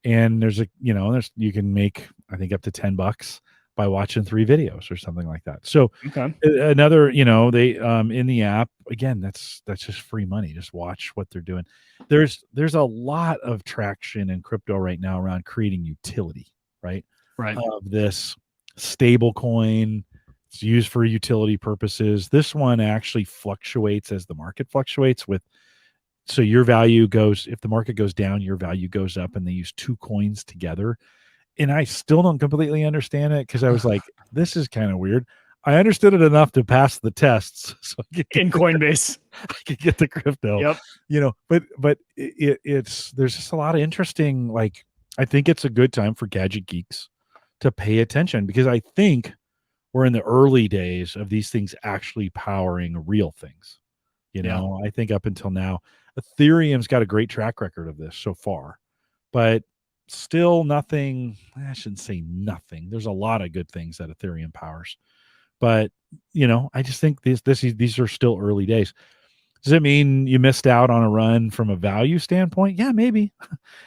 And there's you can make I think up to $10 by watching 3 videos or something like that. So Okay. another, they in the app again, that's just free money. Just watch what they're doing. There's a lot of traction in crypto right now around creating utility, right? Right. Of this stable coin. It's used for utility purposes. This one actually fluctuates as the market fluctuates with so your value goes if the market goes down, your value goes up, and they use 2 coins together. And I still don't completely understand it because I was like, this is kind of weird. I understood it enough to pass the tests, so In Coinbase. I could get the crypto, Yep. but it's there's just a lot of interesting. Like, I think it's a good time for Gadget Geeks to pay attention because I think we're in the early days of these things actually powering real things. Yeah. I think up until now, Ethereum's got a great track record of this so far, but still nothing. I shouldn't say nothing. There's a lot of good things that Ethereum powers, but I just think these are still early days. Does it mean you missed out on a run from a value standpoint? Yeah, maybe.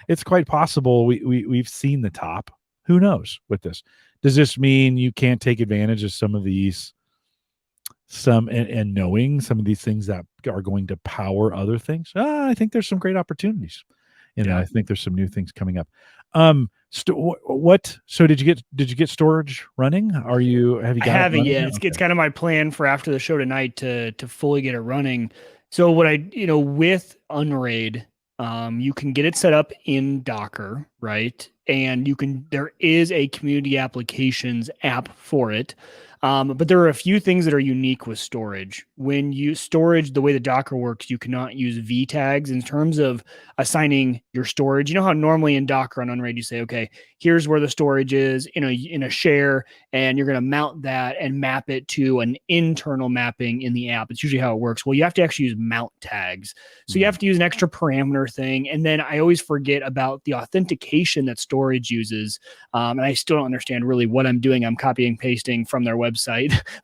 It's quite possible. We've seen the top. Who knows with this? Does this mean you can't take advantage of some of these and knowing some of these things that are going to power other things, I think there's some great opportunities. And Yeah. I think there's some new things coming up. So did you get Storj running? Have you I got it haven't running yet. yet? It's Okay. kind of my plan for after the show tonight to fully get it running. So what I with Unraid, you can get it set up in Docker, right? And there is a community applications app for it. But there are a few things that are unique with storage. When you storage, the way the Docker works, you cannot use V tags in terms of assigning your storage. You know how normally in Docker on Unraid you say, okay, here's where the storage is in a share, and you're going to mount that and map it to an internal mapping in the app. It's usually how it works. Well, you have to actually use mount tags. So you have to use an extra parameter thing. And then I always forget about the authentication that Storj uses. And I still don't understand really what I'm doing. I'm copying pasting from their website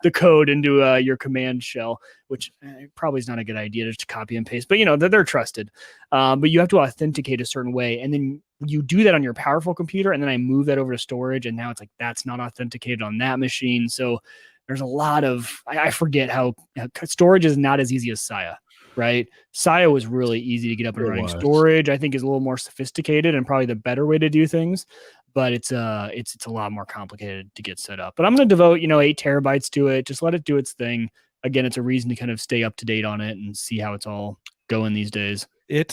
the code into your command shell, which probably is not a good idea just to copy and paste. But they're trusted. But you have to authenticate a certain way, and then you do that on your powerful computer, and then I move that over to Storj, and now it's like that's not authenticated on that machine. So there's a lot of I forget how Storj is not as easy as Saya, right? Saya was really easy to get up and It running. was. Storj, I think, is a little more sophisticated and probably the better way to do things, but it's a lot more complicated to get set up. But I'm going to devote 8 terabytes to it. Just let it do its thing. Again, it's a reason to kind of stay up to date on it and see how it's all going these days. It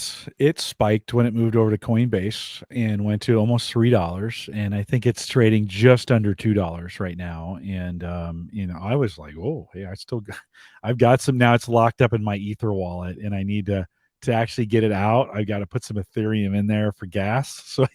spiked when it moved over to Coinbase and went to almost $3, and I think it's trading just under $2 right now. And I was like, oh, hey, I've got some now. It's locked up in my Ether wallet, and I need to actually get it out. I've got to put some Ethereum in there for gas, so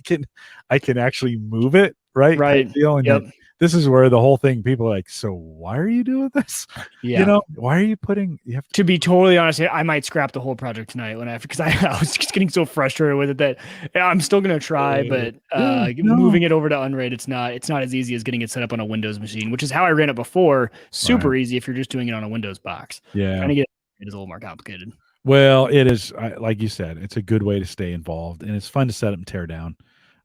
I can actually move it, right? Kind of deal. And Yep. this is where the whole thing, people are like, so why are you doing this? Yeah. Why are you putting, to be totally honest, I might scrap the whole project tonight because I was just getting so frustrated with it that I'm still going to try, but moving it over to Unraid, it's not as easy as getting it set up on a Windows machine, which is how I ran it before. Super easy if you're just doing it on a Windows box. Yeah. Trying to get it is a little more complicated. Well, it is, like you said, it's a good way to stay involved, and it's fun to set up and tear down.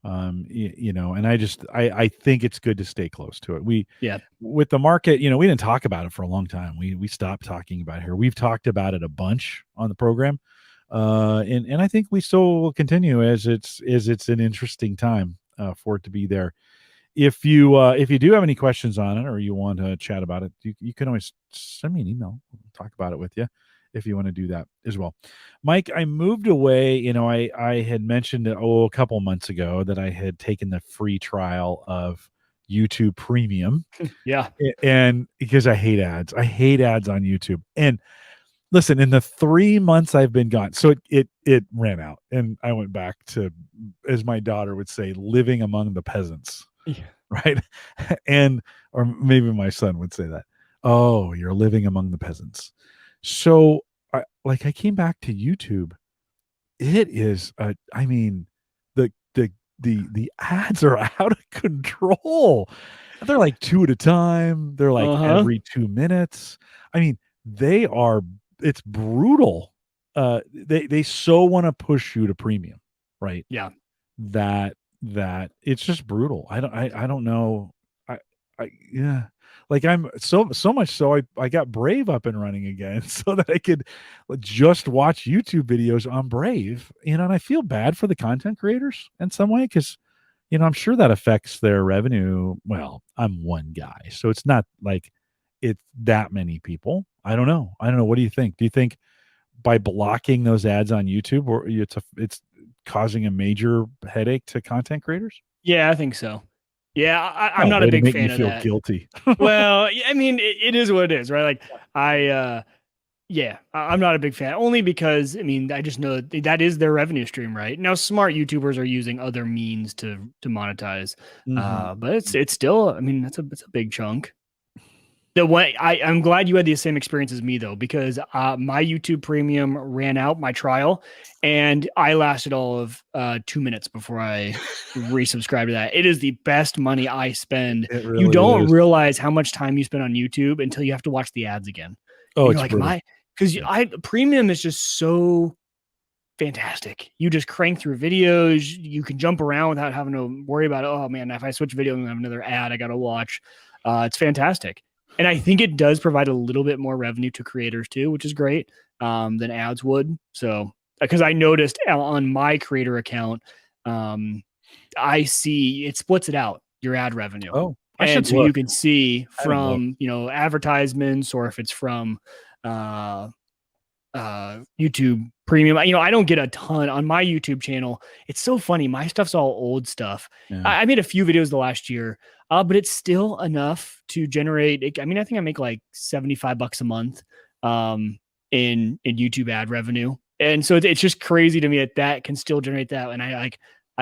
And I think it's good to stay close to it. With the market, we didn't talk about it for a long time. We stopped talking about it here. We've talked about it a bunch on the program. And I think we still will continue as it's an interesting time for it to be there. If you do have any questions on it or you want to chat about it, you can always send me an email. We'll talk about it with you if you want to do that as well. Mike, I moved away. I had mentioned a couple months ago that I had taken the free trial of YouTube Premium. Yeah. And because I hate ads on YouTube. And listen, in the 3 months I've been gone, so it ran out, and I went back to, as my daughter would say, living among the peasants. Yeah. Right. Or maybe my son would say that. Oh, you're living among the peasants. So I came back to YouTube. It is, the ads are out of control. They're like 2 at a time. They're like every 2 minutes. I mean, it's brutal. They so want to push you to premium, right? Yeah. That it's just brutal. I don't know. Yeah. Like I'm so much so I got Brave up and running again so that I could just watch YouTube videos on Brave. And I feel bad for the content creators in some way because I'm sure that affects their revenue. Well, I'm one guy, so it's not like it's that many people. I don't know. What do you think? Do you think by blocking those ads on YouTube, or it's causing a major headache to content creators? Yeah, I think so. Yeah, I'm not a big fan of that. Guilty. Well, I mean, it is what it is, right? Like I'm not a big fan, only because I just know that is their revenue stream, right? Now, smart YouTubers are using other means to monetize, but it's still, it's a big chunk. I'm glad you had the same experience as me though, because my YouTube Premium ran out, my trial, and I lasted all of 2 minutes before I resubscribed to that. It is the best money I spend. Really you don't is. realize how much time you spend on YouTube until you have to watch the ads again. Oh, and you're like, because Premium is just so fantastic. You just crank through videos. You can jump around without having to worry about, oh man, if I switch video and I have another ad I got to watch. It's fantastic. And I think it does provide a little bit more revenue to creators too, which is great, than ads would. So, because I noticed on my creator account, I see it splits it out, your ad revenue. Oh, I And should so look. you can see I haven't looked. from, advertisements, or if it's from YouTube premium. I don't get a ton on my YouTube channel. It's so funny. My stuff's all old stuff. Yeah. I made a few videos the last year, but it's still enough to generate. I mean, I think I make like $75 a month in YouTube ad revenue. And so it's just crazy to me that can still generate that. And I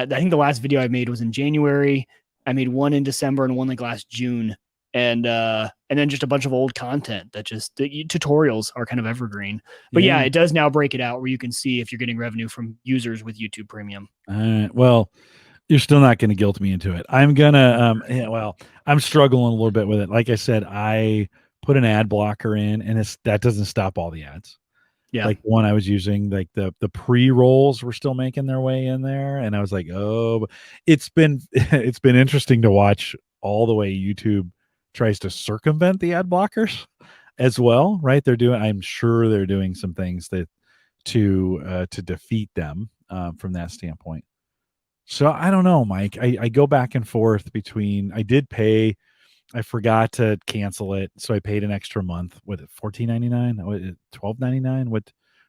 think the last video I made was in January. I made one in December and one like last June. And then just a bunch of old content that just the tutorials are kind of evergreen. But yeah, it does now break it out where you can see if you're getting revenue from users with YouTube Premium. Well, you're still not going to guilt me into it. I'm gonna I'm struggling a little bit with it. Like I said, I put an ad blocker in, and that doesn't stop all the ads. Yeah. Like one I was using, like the pre-rolls were still making their way in there, and I was like, oh, it's been interesting to watch all the way YouTube tries to circumvent the ad blockers as well, right? I'm sure they're doing some things to defeat them from that standpoint. So I don't know, Mike. I go back and forth between, I forgot to cancel it, so I paid an extra month. What, $14.99? What, $12.99?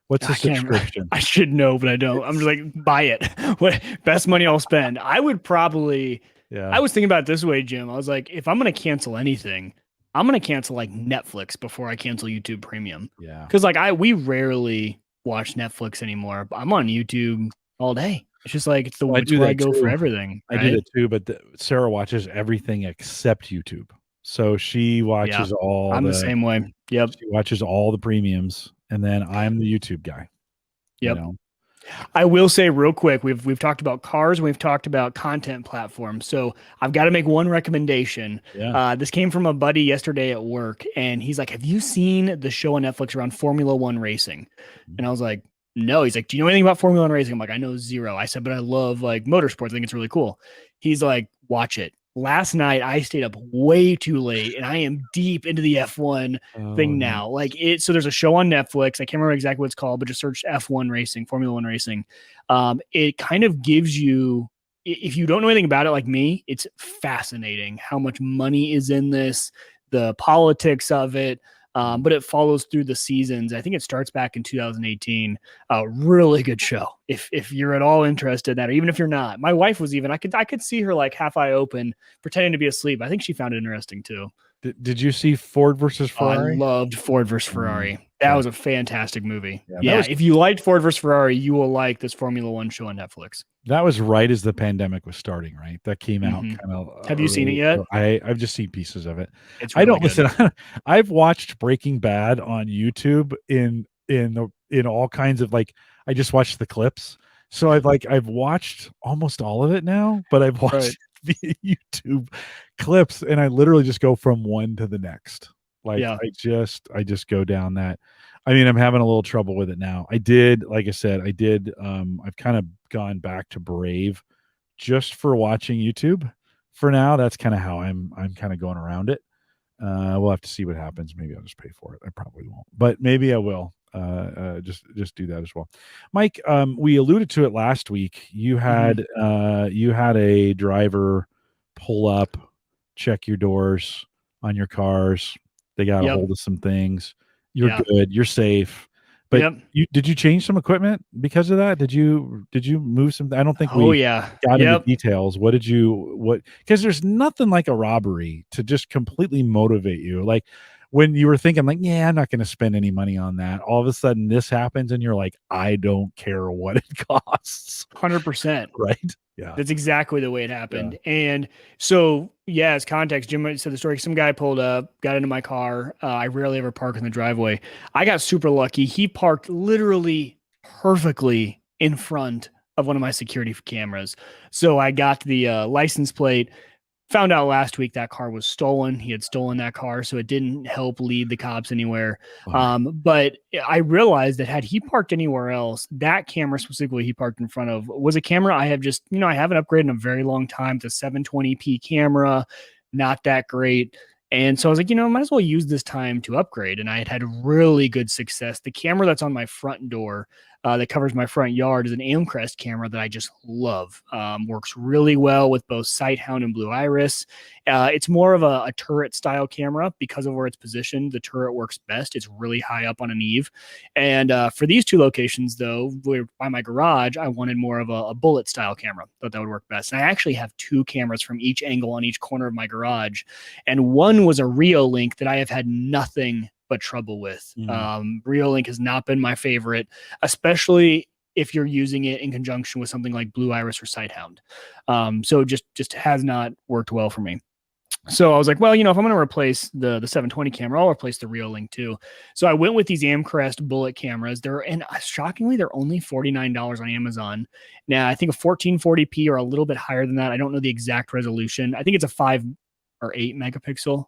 What's the subscription? I should know, but I don't. I'm just like, buy it. What best money I'll spend? I would probably. Yeah. I was thinking about it this way, Jim. I was like, if I'm gonna cancel anything, I'm gonna cancel like Netflix before I cancel YouTube Premium. Yeah. Because we rarely watch Netflix anymore. I'm on YouTube all day. It's just like it's where I go for everything. Right? I do that too, but Sarah watches everything except YouTube. So she watches all. I'm the same way. Yep. She watches all the premiums, and then I'm the YouTube guy. Yep. I will say real quick, we've talked about cars, and we've talked about content platforms. So I've got to make one recommendation. Yeah. This came from a buddy yesterday at work, and he's like, "Have you seen the show on Netflix around Formula One racing?" And I was like, "No." He's like, "Do you know anything about Formula One racing?" I'm like, "I know zero." I said, "But I love like motorsports. I think it's really cool." He's like, "Watch it." Last night I stayed up way too late, and I am deep into the F1 thing now. Like so there's a show on Netflix. I can't remember exactly what it's called, but just search F1 racing, Formula One racing. It kind of gives you, if you don't know anything about it like me, it's fascinating how much money is in this, the politics of it. But it follows through the seasons. I think it starts back in 2018. Really good show. If you're at all interested in that, or even if you're not. My wife was I could see her like half eye open, pretending to be asleep. I think she found it interesting too. Did you see Ford versus Ferrari? I loved Ford versus Ferrari. That was a fantastic movie. Yeah, if you liked Ford versus Ferrari, you will like this Formula One show on Netflix. That was right as the pandemic was starting, right? That came out kind of. Have you seen it yet? I've just seen pieces of it. It's really good. Listen. I've watched Breaking Bad on YouTube in all kinds of, like, I just watched the clips. So I've watched almost all of it now, but I've watched the YouTube clips, and I literally just go from one to the next. Like I just go down that. I mean, I'm having a little trouble with it now. I've kind of gone back to Brave just for watching YouTube for now. That's kind of how I'm kind of going around it. We'll have to see what happens. Maybe I'll just pay for it. I probably won't, but maybe I will. Just do that as well. Mike, we alluded to it last week. You had a driver pull up, check your doors on your cars. They got a hold of some things. You're good. You're safe. But did you change some equipment because of that? Did you move some? I don't think we got into details. Because there's nothing like a robbery to just completely motivate you. Like when you were thinking like, yeah, I'm not going to spend any money on that. All of a sudden this happens and you're like, I don't care what it costs. 100%. Right. Yeah. That's exactly the way it happened. Yeah. And so, as context, Jim said the story. Some guy pulled up, got into my car. I rarely ever park in the driveway. I got super lucky. He parked literally perfectly in front of one of my security cameras. So I got the license plate. Found out last week that car was stolen. He had stolen that car, so it didn't help lead the cops anywhere. But I realized that had he parked anywhere else, that camera specifically he parked in front of was a camera I have just, I haven't upgraded in a very long time. It's a 720p camera, not that great. And so I was like, I might as well use this time to upgrade. And I had really good success. The camera that's on my front door that covers my front yard is an Aimcrest camera that I just love. Works really well with both Sighthound and Blue Iris. It's more of a turret style camera because of where it's positioned. The turret works best. It's really high up on an eave. And for these two locations, though, by my garage, I wanted more of a bullet style camera. Thought that would work best. And I actually have two cameras from each angle on each corner of my garage. And one was a Rio Link that I have had nothing but trouble with. Rio Link has not been my favorite, especially if you're using it in conjunction with something like Blue Iris or Sighthound. So just has not worked well for me. So I was like, well, if I'm going to replace the 720 camera, I'll replace the Rio Link too. So I went with these Amcrest bullet cameras. And shockingly, they're only $49 on Amazon. Now, I think a 1440p or a little bit higher than that. I don't know the exact resolution. I think it's a 5 or 8 megapixel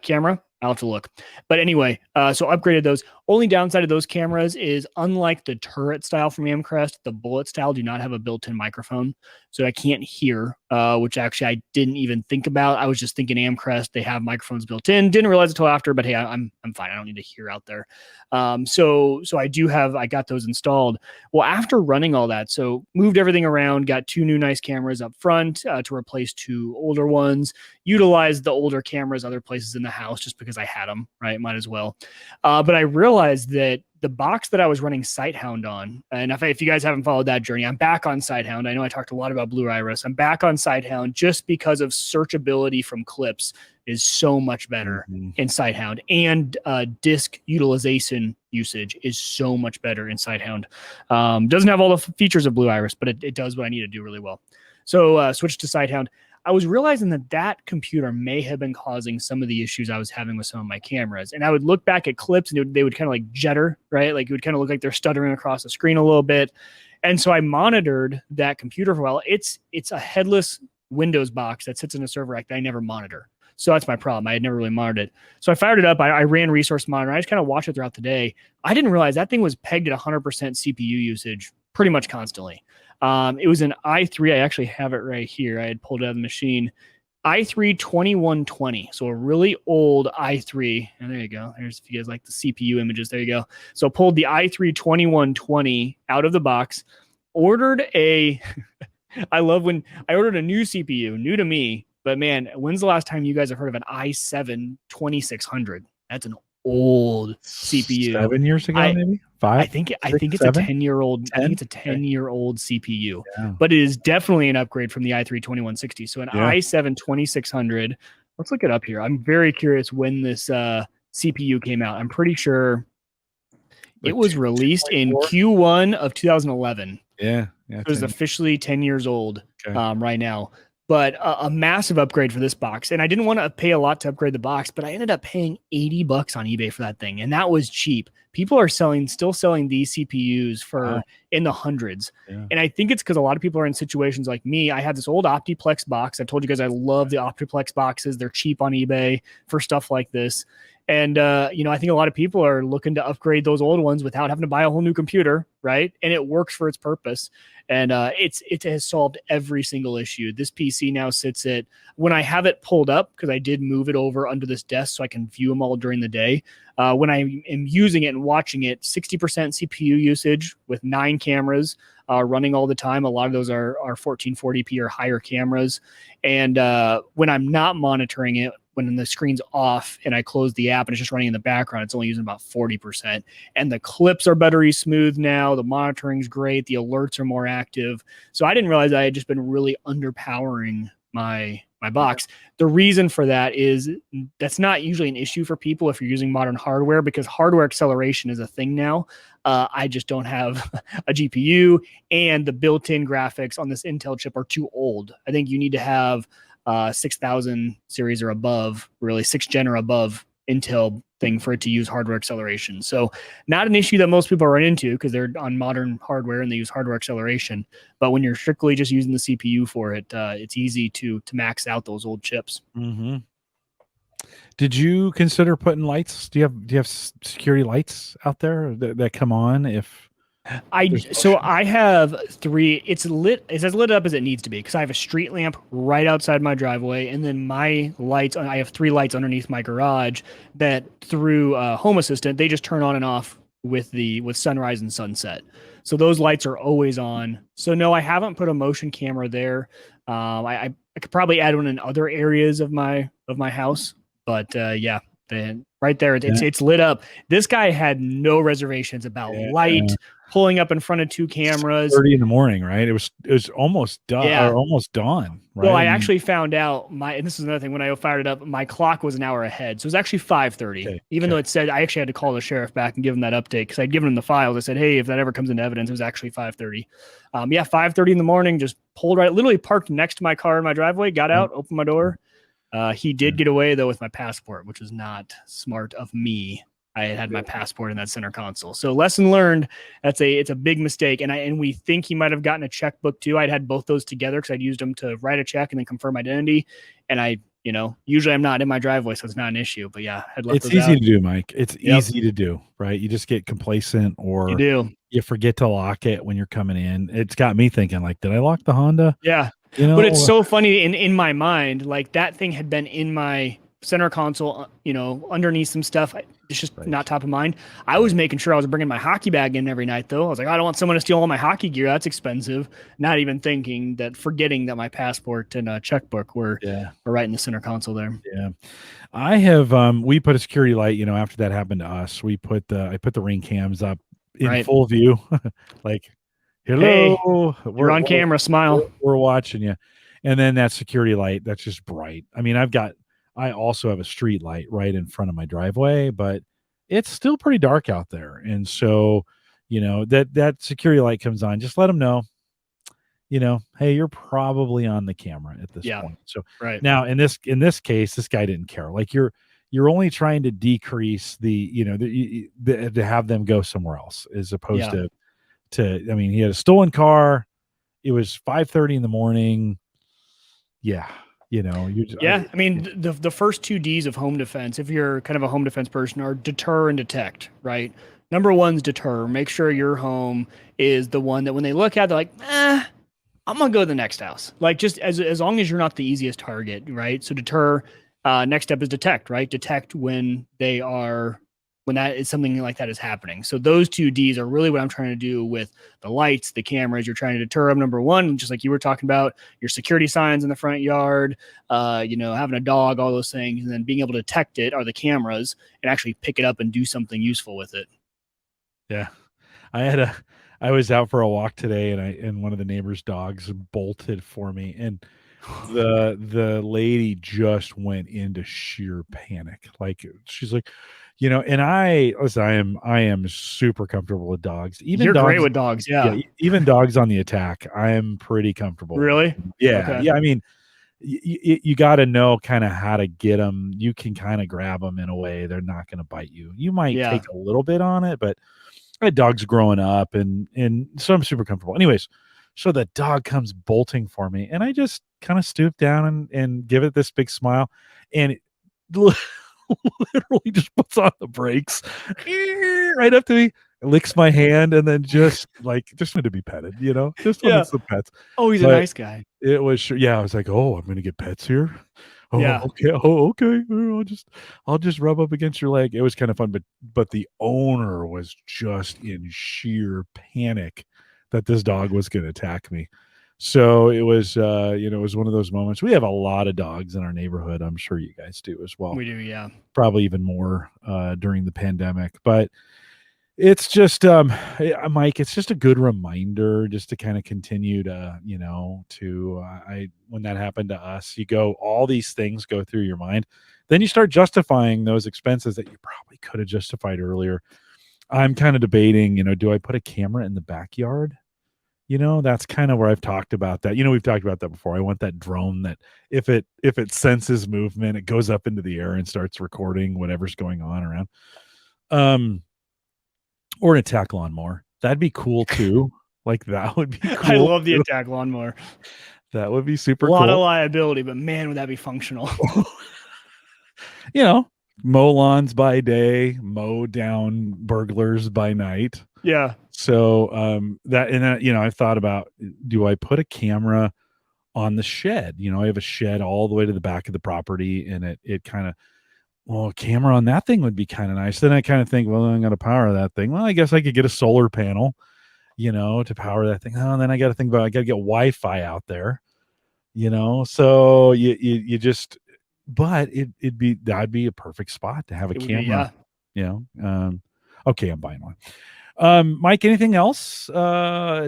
camera. I'll have to look. But anyway, so upgraded those. Only downside of those cameras is, unlike the turret style from Amcrest, the bullet style do not have a built-in microphone. So I can't hear, which actually I didn't even think about. I was just thinking Amcrest, they have microphones built in. Didn't realize it until after, but hey, I'm fine. I don't need to hear out there. So I got those installed. Well, after running all that, so moved everything around, got two new nice cameras up front to replace two older ones, utilized the older cameras other places in the house just because I had them, right? Might as well. But I realized that the box that I was running Sighthound on, and if you guys haven't followed that journey, I'm back on Sighthound. I know I talked a lot about Blue Iris. I'm back on Sighthound just because of searchability from clips is so much better in Sighthound, and disk utilization usage is so much better in Sighthound. Doesn't have all the features of Blue Iris, but it does what I need to do really well. So switched to Sighthound. I was realizing that computer may have been causing some of the issues I was having with some of my cameras. And I would look back at clips and they would kind of like jitter, right? Like it would kind of look like they're stuttering across the screen a little bit. And so I monitored that computer for a while. It's a headless Windows box that sits in a server rack that I never monitor. So that's my problem. I had never really monitored it. So I fired it up. I ran resource monitor. I just kind of watched it throughout the day. I didn't realize that thing was pegged at 100% CPU usage pretty much constantly. It was an i3. I actually have it right here. I had pulled it out of the machine. i3 2120. So a really old i3. And there you go. There's, if you guys like the CPU images, there you go. So pulled the i3 2120 out of the box, ordered I love when I ordered a new CPU, new to me, but man, when's the last time you guys have heard of an i7 2600? That's an old CPU. 7 years ago, maybe 5. I think it's a 10-year-old. I think it's a 10-year-old CPU, but it is definitely an upgrade from the i3 2160. So an i7 2600. Let's look it up here. I'm very curious when this CPU came out. I'm pretty sure it was released in Q1 of 2011. Yeah. It was officially 10 years old right now. But a massive upgrade for this box. And I didn't want to pay a lot to upgrade the box, but I ended up paying $80 on eBay for that thing. And that was cheap. People are still selling these CPUs for in the hundreds. Yeah. And I think it's because a lot of people are in situations like me. I have this old Optiplex box. I've told you guys I love the Optiplex boxes. They're cheap on eBay for stuff like this. And, I think a lot of people are looking to upgrade those old ones without having to buy a whole new computer, right? And it works for its purpose. And it has solved every single issue. This PC now sits at, when I have it pulled up, because I did move it over under this desk so I can view them all during the day. When I am using it and watching it, 60% CPU usage with 9 cameras running all the time. A lot of those are 1440p or higher cameras. And when I'm not monitoring it, when the screen's off and I close the app and it's just running in the background, it's only using about 40%. And the clips are buttery smooth now. The monitoring's great. The alerts are more active. So I didn't realize I had just been really underpowering my box. The reason for that is that's not usually an issue for people if you're using modern hardware, because hardware acceleration is a thing now. I just don't have a GPU, and the built-in graphics on this Intel chip are too old. I think you need to have 6000 series or above, really 6th gen or above Intel thing for it to use hardware acceleration. So not an issue that most people run into because they're on modern hardware and they use hardware acceleration. But when you're strictly just using the CPU for it, it's easy to max out those old chips. Mm-hmm. Did you consider putting lights? Do you have security lights out there that come on if So I have three. It's lit. It's as lit up as it needs to be because I have a street lamp right outside my driveway, and then my lights. I have three lights underneath my garage that through Home Assistant they just turn on and off with sunrise and sunset. So those lights are always on. So no, I haven't put a motion camera there. I could probably add one in other areas of my house, but yeah, right there it's lit up. This guy had no reservations about light pulling up in front of two cameras. 30 in the morning, right? It was almost done or almost dawn, right? Well, I actually found out and this is another thing, when I fired it up, my clock was an hour ahead. So it was actually 5:30. Even though it said, I actually had to call the sheriff back and give him that update because I'd given him the files. I said, hey, if that ever comes into evidence, it was actually 5:30. 5:30 in the morning, just pulled right, literally parked next to my car in my driveway, got out, opened my door. He did get away though with my passport, which was not smart of me. I had my passport in that center console. So lesson learned. It's a big mistake. And we think he might have gotten a checkbook too. I'd had both those together because I'd used them to write a check and then confirm identity. And usually I'm not in my driveway, so it's not an issue. But yeah, it's easy to do, Mike. It's easy to do, right? You just get complacent or you forget to lock it when you're coming in. It's got me thinking like, did I lock the Honda? Yeah. But it's so funny in my mind, like that thing had been in my center console, underneath some stuff. It's just not top of mind. I was making sure I was bringing my hockey bag in every night, though. I was like, I don't want someone to steal all my hockey gear. That's expensive. Not even forgetting that my passport and checkbook were right in the center console there. Yeah. I have, we put a security light, after that happened to us, I put the ring cams up in full view. Like, hello, hey, you're on camera, smile. We're watching you. And then that security light, that's just bright. I mean, I also have a street light right in front of my driveway, but it's still pretty dark out there. And so, that security light comes on, just let them know, hey, you're probably on the camera at this point. So now in this case, this guy didn't care. Like you're only trying to decrease the to have them go somewhere else as opposed to, I mean, he had a stolen car. It was 5:30 in the morning. Yeah. I mean, the first two D's of home defense, if you're kind of a home defense person, are deter and detect, right? Number one's deter. Make sure your home is the one that when they look at, they're like, I'm going to go to the next house. Like just as long as you're not the easiest target, right? So deter, next step is detect, right? Detect when that is something like that is happening. So those two D's are really what I'm trying to do with the lights, the cameras. You're trying to deter them. Number one, just like you were talking about, your security signs in the front yard, having a dog, all those things, and then being able to detect it are the cameras and actually pick it up and do something useful with it. Yeah. I was out for a walk today and one of the neighbor's dogs bolted for me, and the lady just went into sheer panic. Like she's like, and I am super comfortable with dogs. You're great with dogs. Yeah. Even dogs on the attack, I am pretty comfortable. Really? Yeah. Okay. Yeah. I mean, you got to know kind of how to get them. You can kind of grab them in a way they're not going to bite you. You might take a little bit on it, but I had dogs growing up, and so I'm super comfortable. Anyways, so the dog comes bolting for me, and I just kind of stoop down and give it this big smile, and it literally just puts on the brakes right up to me, licks my hand, and then just wanted to be petted, just wanted some pets. Oh, he's a nice guy. It was I was like, oh, I'm gonna get pets here. Oh, okay. Oh, okay. I'll just rub up against your leg. It was kind of fun, but the owner was just in sheer panic that this dog was going to attack me. So it was, it was one of those moments. We have a lot of dogs in our neighborhood. I'm sure you guys do as well. We do, yeah. Probably even more during the pandemic, but it's just, Mike, it's just a good reminder just to kind of continue to, when that happened to us, all these things go through your mind. Then you start justifying those expenses that you probably could have justified earlier. I'm kind of debating, do I put a camera in the backyard? That's kind of where I've talked about that. We've talked about that before. I want that drone that if it senses movement, it goes up into the air and starts recording whatever's going on around. Or an attack lawnmower. That'd be cool too. Like that would be cool. I love the attack lawnmower. That would be super cool. A lot of liability, but man, would that be functional. mow lawns by day, mow down burglars by night. Yeah. So I've thought about, do I put a camera on the shed? I have a shed all the way to the back of the property, and it kind of, well, a camera on that thing would be kind of nice. Then I kind of think, well, I'm going to power that thing. Well, I guess I could get a solar panel, to power that thing. Oh, and then I got to think about, I got to get Wi-Fi out there, so you just, but that'd be a perfect spot to have a It would be, camera, yeah. Okay, I'm buying one. Mike, anything else,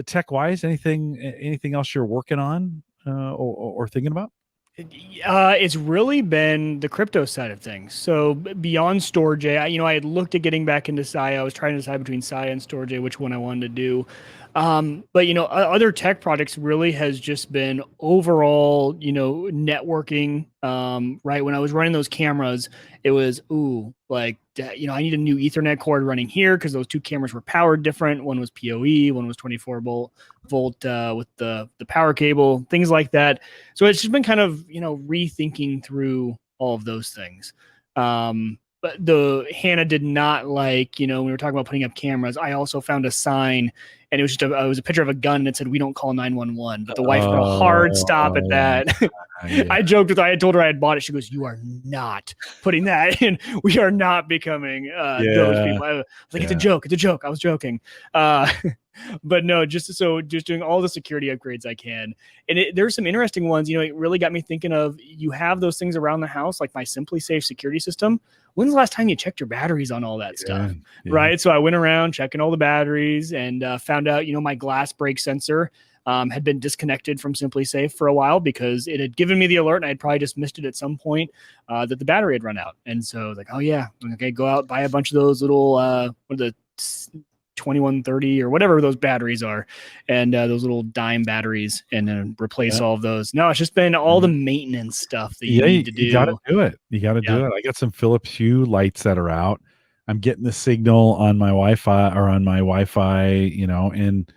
tech wise, anything else you're working on, or thinking about? It's really been the crypto side of things. So beyond Storj, I had looked at getting back into Sia. I was trying to decide between Sia and Storj, which one I wanted to do. But other tech projects really has just been overall, networking. Right when I was running those cameras, it was I need a new Ethernet cord running here because those two cameras were powered different. One was PoE, one was 24 volt with the power cable, things like that. So it's just been kind of rethinking through all of those things. But Hannah did not like, when we were talking about putting up cameras, I also found a sign, and it was just it was a picture of a gun, and it said, "We don't call 911." But the wife put a hard stop at that. Yeah. I joked with her. I had told her I had bought it. She goes, "You are not putting that in. We are not becoming those people." I was like, "It's a joke. It's a joke." I was joking. But no, just doing all the security upgrades I can. And there's some interesting ones, it really got me thinking of, you have those things around the house, like my Simply Safe security system. When's the last time you checked your batteries on all that stuff? Yeah. Right. So I went around checking all the batteries and found out, my glass break sensor had been disconnected from Simply Safe for a while because it had given me the alert, and I had probably just missed it at some point that the battery had run out. And so I was like, oh yeah, okay, go out, buy a bunch of those little, what are the 2130 or whatever those batteries are, and those little dime batteries, and then replace all of those. No, it's just been all the maintenance stuff that you need to do. You got to do it. You got to do it. I got some Philips Hue lights that are out. I'm getting the signal on my Wi-Fi, and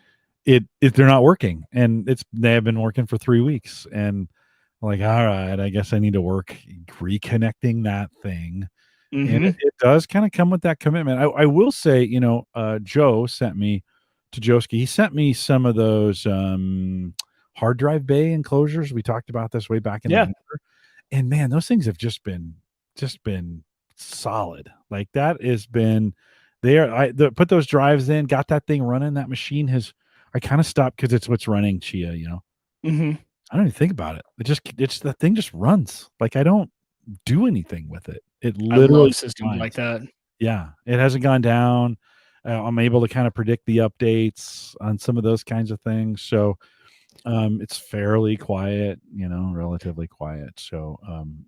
they're not working, and they have been working for 3 weeks, and I'm like, all right, I guess I need to work reconnecting that thing. Mm-hmm. And it does kind of come with that commitment. I will say, Joe sent me to Joski. He sent me some of those hard drive bay enclosures. We talked about this way back in the winter. And man, those things have just been solid. Like that has been there. Put those drives in, got that thing running. That machine I kind of stopped because it's what's running Chia, Mm-hmm. I don't even think about it. The thing just runs. Like I don't do anything with it. It literally, I love systems like that. Yeah, it hasn't gone down. I'm able to kind of predict the updates on some of those kinds of things. So it's fairly quiet, relatively quiet. So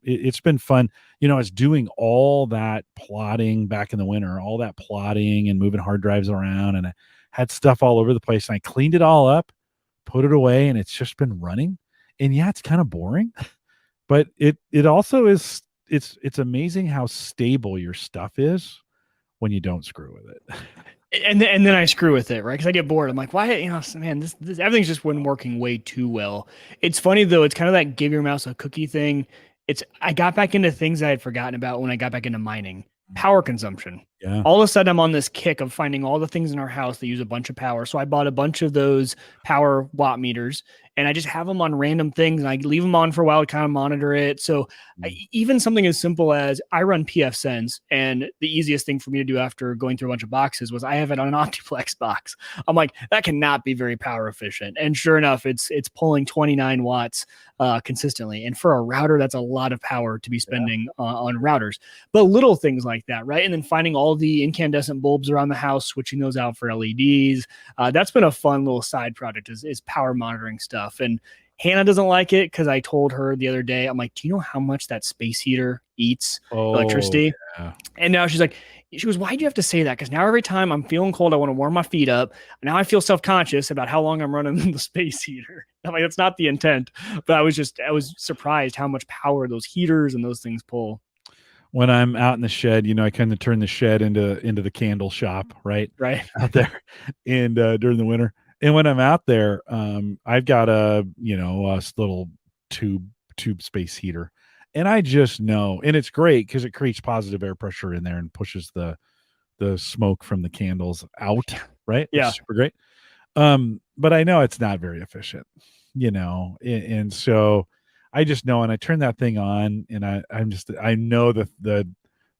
it's been fun. I was doing all that plotting back in the winter, all that plotting and moving hard drives around, and I had stuff all over the place, and I cleaned it all up, put it away, and it's just been running. And yeah, it's kind of boring, but it also is. It's amazing how stable your stuff is when you don't screw with it. And then I screw with it, right? Because I get bored. I'm like, why, man, this everything's just been working way too well. It's funny though. It's kind of that give your mouse a cookie thing. I got back into things I had forgotten about when I got back into mining. Power consumption. Yeah. All of a sudden, I'm on this kick of finding all the things in our house that use a bunch of power. So I bought a bunch of those power watt meters, and I just have them on random things, and I leave them on for a while to kind of monitor it. So even something as simple as I run pfSense, and the easiest thing for me to do after going through a bunch of boxes was I have it on an Optiplex box. I'm like, that cannot be very power efficient. And sure enough, it's pulling 29 watts consistently. And for a router, that's a lot of power to be spending on routers. But little things like that, right? And then finding all the incandescent bulbs around the house, switching those out for LEDs. That's been a fun little side project is power monitoring stuff. And Hannah doesn't like it because I told her the other day, I'm like, do you know how much that space heater eats electricity? Yeah. And now she goes, why do you have to say that? Because now every time I'm feeling cold, I want to warm my feet up. Now I feel self-conscious about how long I'm running the space heater. I'm like, that's not the intent. But I was surprised how much power those heaters and those things pull. When I'm out in the shed, I kind of turn the shed into the candle shop, right out there, and during the winter. And when I'm out there, I've got a little tube space heater, And I just know, and it's great because it creates positive air pressure in there and pushes the smoke from the candles out, right? Which Yeah. is super great. But I know it's not very efficient, and so I just know, and I turn that thing on, and I know that the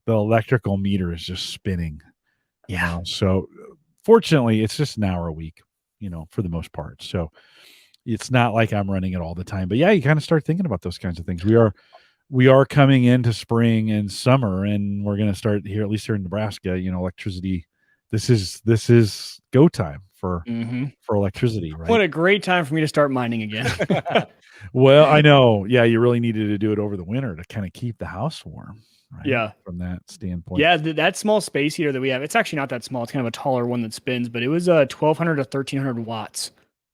electrical meter is just spinning, So fortunately, it's just an hour a week, for the most part. So it's not like I'm running it all the time. But yeah, you kind of start thinking about those kinds of things. We are coming into spring and summer, and we're going to start here, at least here in Nebraska. Electricity. This is go time for electricity, right? What a great time for me to start mining again. Well, I know. Yeah, you really needed to do it over the winter to kind of keep the house warm, right? Yeah. From that standpoint. Yeah, that small space heater that we have, it's actually not that small. It's kind of a taller one that spins, but it was 1,200 to 1,300 watts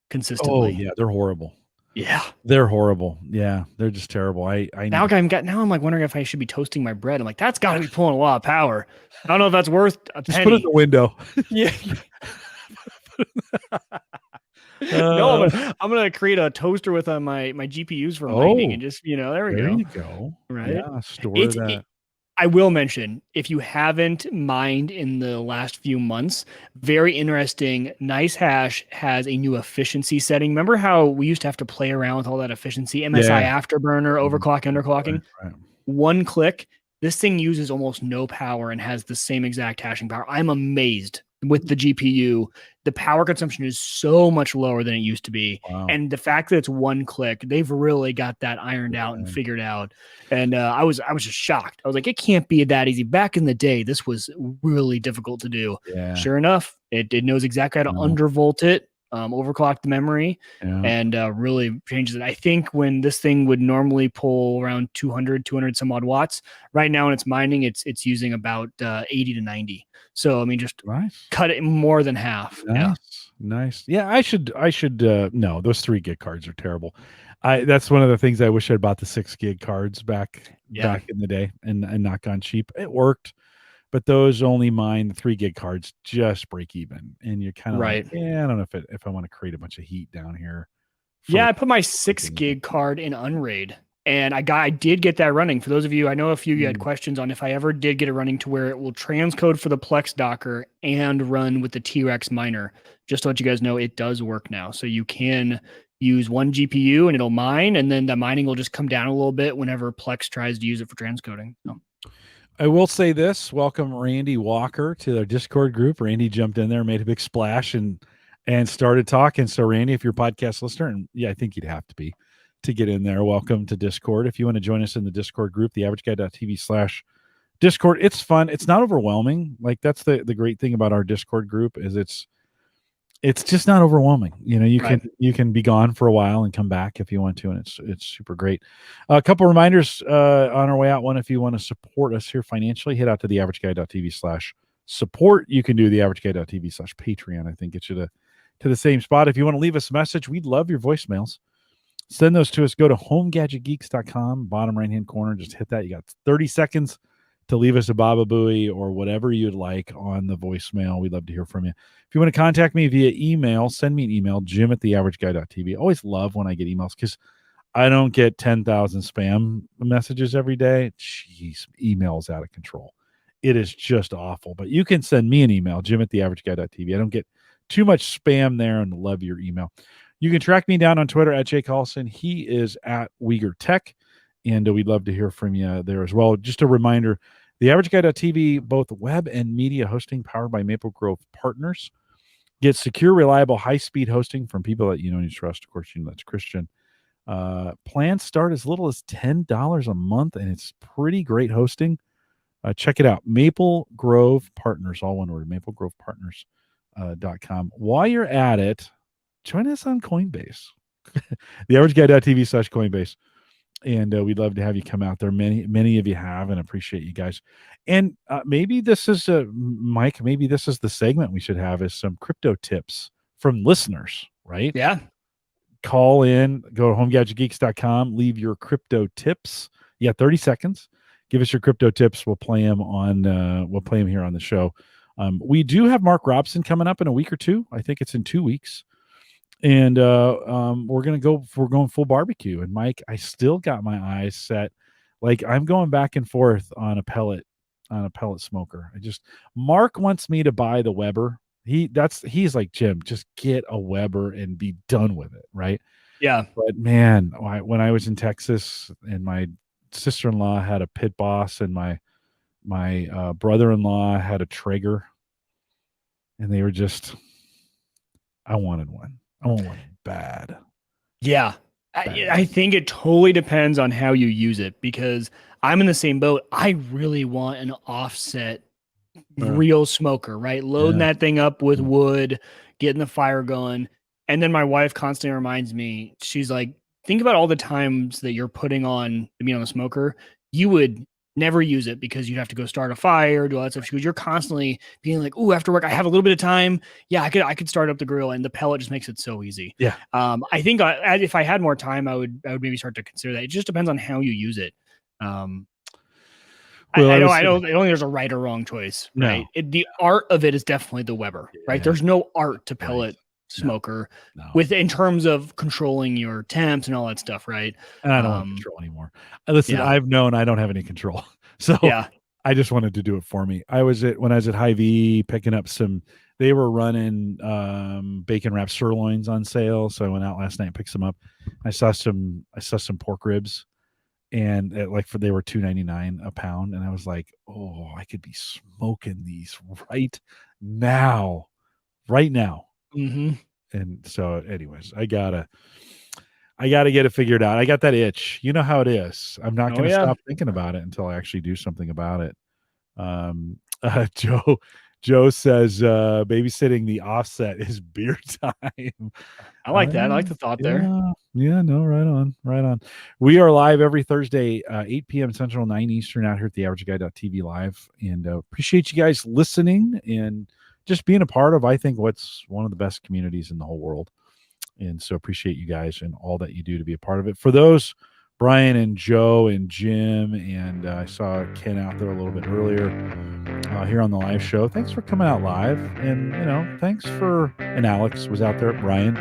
consistently. Oh yeah, they're horrible. Yeah, they're horrible. Yeah, they're just terrible. now I'm like wondering if I should be toasting my bread. I'm like, that's got to be pulling a lot of power. I don't know if that's worth a just penny. put it in the window. Yeah. No, I'm gonna create a toaster with my GPUs for mining and just there we go. There you go. Right. Yeah, store that. I will mention, if you haven't mined in the last few months, very interesting. Nice Hash has a new efficiency setting. Remember how we used to have to play around with all that efficiency, MSI afterburner, overclock, underclocking? Right. One click. This thing uses almost no power and has the same exact hashing power. I'm amazed with the GPU. The power consumption is so much lower than it used to be. Wow. And the fact that it's one click, they've really got that ironed out and figured out. And I was just shocked. I was like, it can't be that easy. Back in the day, this was really difficult to do. Yeah. Sure enough, it knows exactly how to undervolt it, overclock the memory, and really changes it. I think when this thing would normally pull around 200 some odd watts, right now when it's mining, it's using about 80 to 90. So I mean, just cut it more than half. Nice. Yeah, I should. No, those 3 gig cards are terrible. That's one of the things I wish I'd bought the 6 gig cards back in the day and not gone cheap. It worked. But those only mine the 3 gig cards just break even, and you're kind of like, I don't know if I want to create a bunch of heat down here. Yeah, I put my 6 gig card in Unraid, and I did get that running. For those of you, I know a few of you had questions on if I ever did get it running to where it will transcode for the Plex Docker and run with the T-Rex miner. Just to let you guys know, it does work now. So you can use one GPU and it'll mine, and then the mining will just come down a little bit whenever Plex tries to use it for transcoding. So. I will say this: welcome Randy Walker to their Discord group. Randy jumped in there, made a big splash, and started talking. So Randy, if you're a podcast listener, and I think you'd have to be to get in there, welcome to Discord. If you want to join us in the Discord group, theaverageguy.tv/Discord, it's fun. It's not overwhelming. Like that's the great thing about our Discord group is it's just not overwhelming. You can be gone for a while and come back if you want to, and it's super great. A couple reminders on our way out. One, if you want to support us here financially, head out to theaverageguy.tv/support. You can do theaverageguy.tv/Patreon. I think get you to the same spot. If you want to leave us a message, we'd love your voicemails. Send those to us. Go to homegadgetgeeks.com, bottom right-hand corner. Just hit that. You got 30 seconds to leave us a Baba Booey or whatever you'd like on the voicemail. We'd love to hear from you. If you want to contact me via email, send me an email, jim@theaverageguy.tv. I always love when I get emails because I don't get 10,000 spam messages every day. Jeez, email's out of control. It is just awful. But you can send me an email, jim@theaverageguy.tv. I don't get too much spam there and love your email. You can track me down on Twitter at Collison. He is at Wieger Tech, and we'd love to hear from you there as well. Just a reminder, theaverageguy.tv, both web and media hosting powered by Maple Grove Partners. Get secure, reliable, high-speed hosting from people that you know and you trust. Of course, that's Christian. Plans start as little as $10 a month, and it's pretty great hosting. Check it out. Maple Grove Partners, all one word, maplegrovepartners.com. While you're at it, join us on Coinbase. theaverageguy.tv/Coinbase. And we'd love to have you come out there. Many of you have, and appreciate you guys. And maybe this is Mike. Maybe this is the segment we should have is some crypto tips from listeners, right? Yeah. Call in, go to homegadgetgeeks.com, leave your crypto tips. 30 seconds. Give us your crypto tips. We'll play them here on the show. We do have Mark Robson coming up in a week or two. I think it's in 2 weeks. And we're going full barbecue. And Mike, I still got my eyes set Like I'm going back and forth on a pellet smoker. Mark wants me to buy the Weber. He's like, Jim, just get a Weber and be done with it, right? Yeah. But man, when I was in Texas and my sister-in-law had a Pit Boss and my brother-in-law had a Traeger, and they were just, I wanted one. I want one bad. Yeah. I think it totally depends on how you use it, because I'm in the same boat. I really want an offset real smoker, right? Loading that thing up with wood, getting the fire going. And then my wife constantly reminds me, she's like, think about all the times that you're putting on the meat on the smoker. You would never use it because you'd have to go start a fire, do all that stuff. She goes, you're constantly being like, oh, after work, I have a little bit of time. Yeah, I could start up the grill, and the pellet just makes it so easy. Yeah. I think if I had more time, I would maybe start to consider that. It just depends on how you use it. Well, I don't think there's a right or wrong choice, right? No. The art of it is definitely the Weber, right? There's no art to pellet smoker in terms of controlling your temps and all that stuff, right? And I don't want control anymore. Listen, I've known I don't have any control. So I just wanted to do it for me. When I was at Hy-Vee picking up they were running bacon wrapped sirloins on sale. So I went out last night and picked some up. I saw some pork ribs, and they were $2.99 a pound. And I was like, oh, I could be smoking these right now. Mm-hmm. And so anyways, I gotta get it figured out. I got that itch. You know how it is. I'm not going to stop thinking about it until I actually do something about it. Joe says, babysitting the offset is beer time. I like that. I like the thought there. Yeah, no, right on. We are live every Thursday, 8 p.m. Central, 9 Eastern, out here at the averageguy.tv live. And appreciate you guys listening and just being a part of, I think, what's one of the best communities in the whole world. And so appreciate you guys and all that you do to be a part of it. For those, Brian and Joe and Jim, and I saw Ken out there a little bit earlier here on the live show. Thanks for coming out live. And, and Alex was out there, Brian.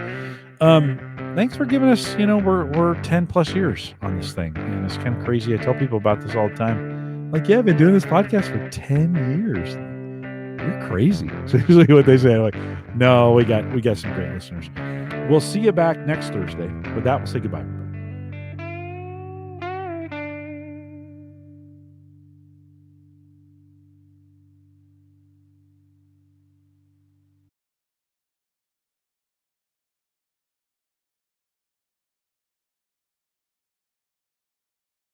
Thanks for giving us, we're 10 plus years on this thing. And it's kind of crazy. I tell people about this all the time. Like, yeah, I've been doing this podcast for 10 years. You're crazy. So usually what they say, like, no, we got some great listeners. We'll see you back next Thursday. With that, we'll say goodbye.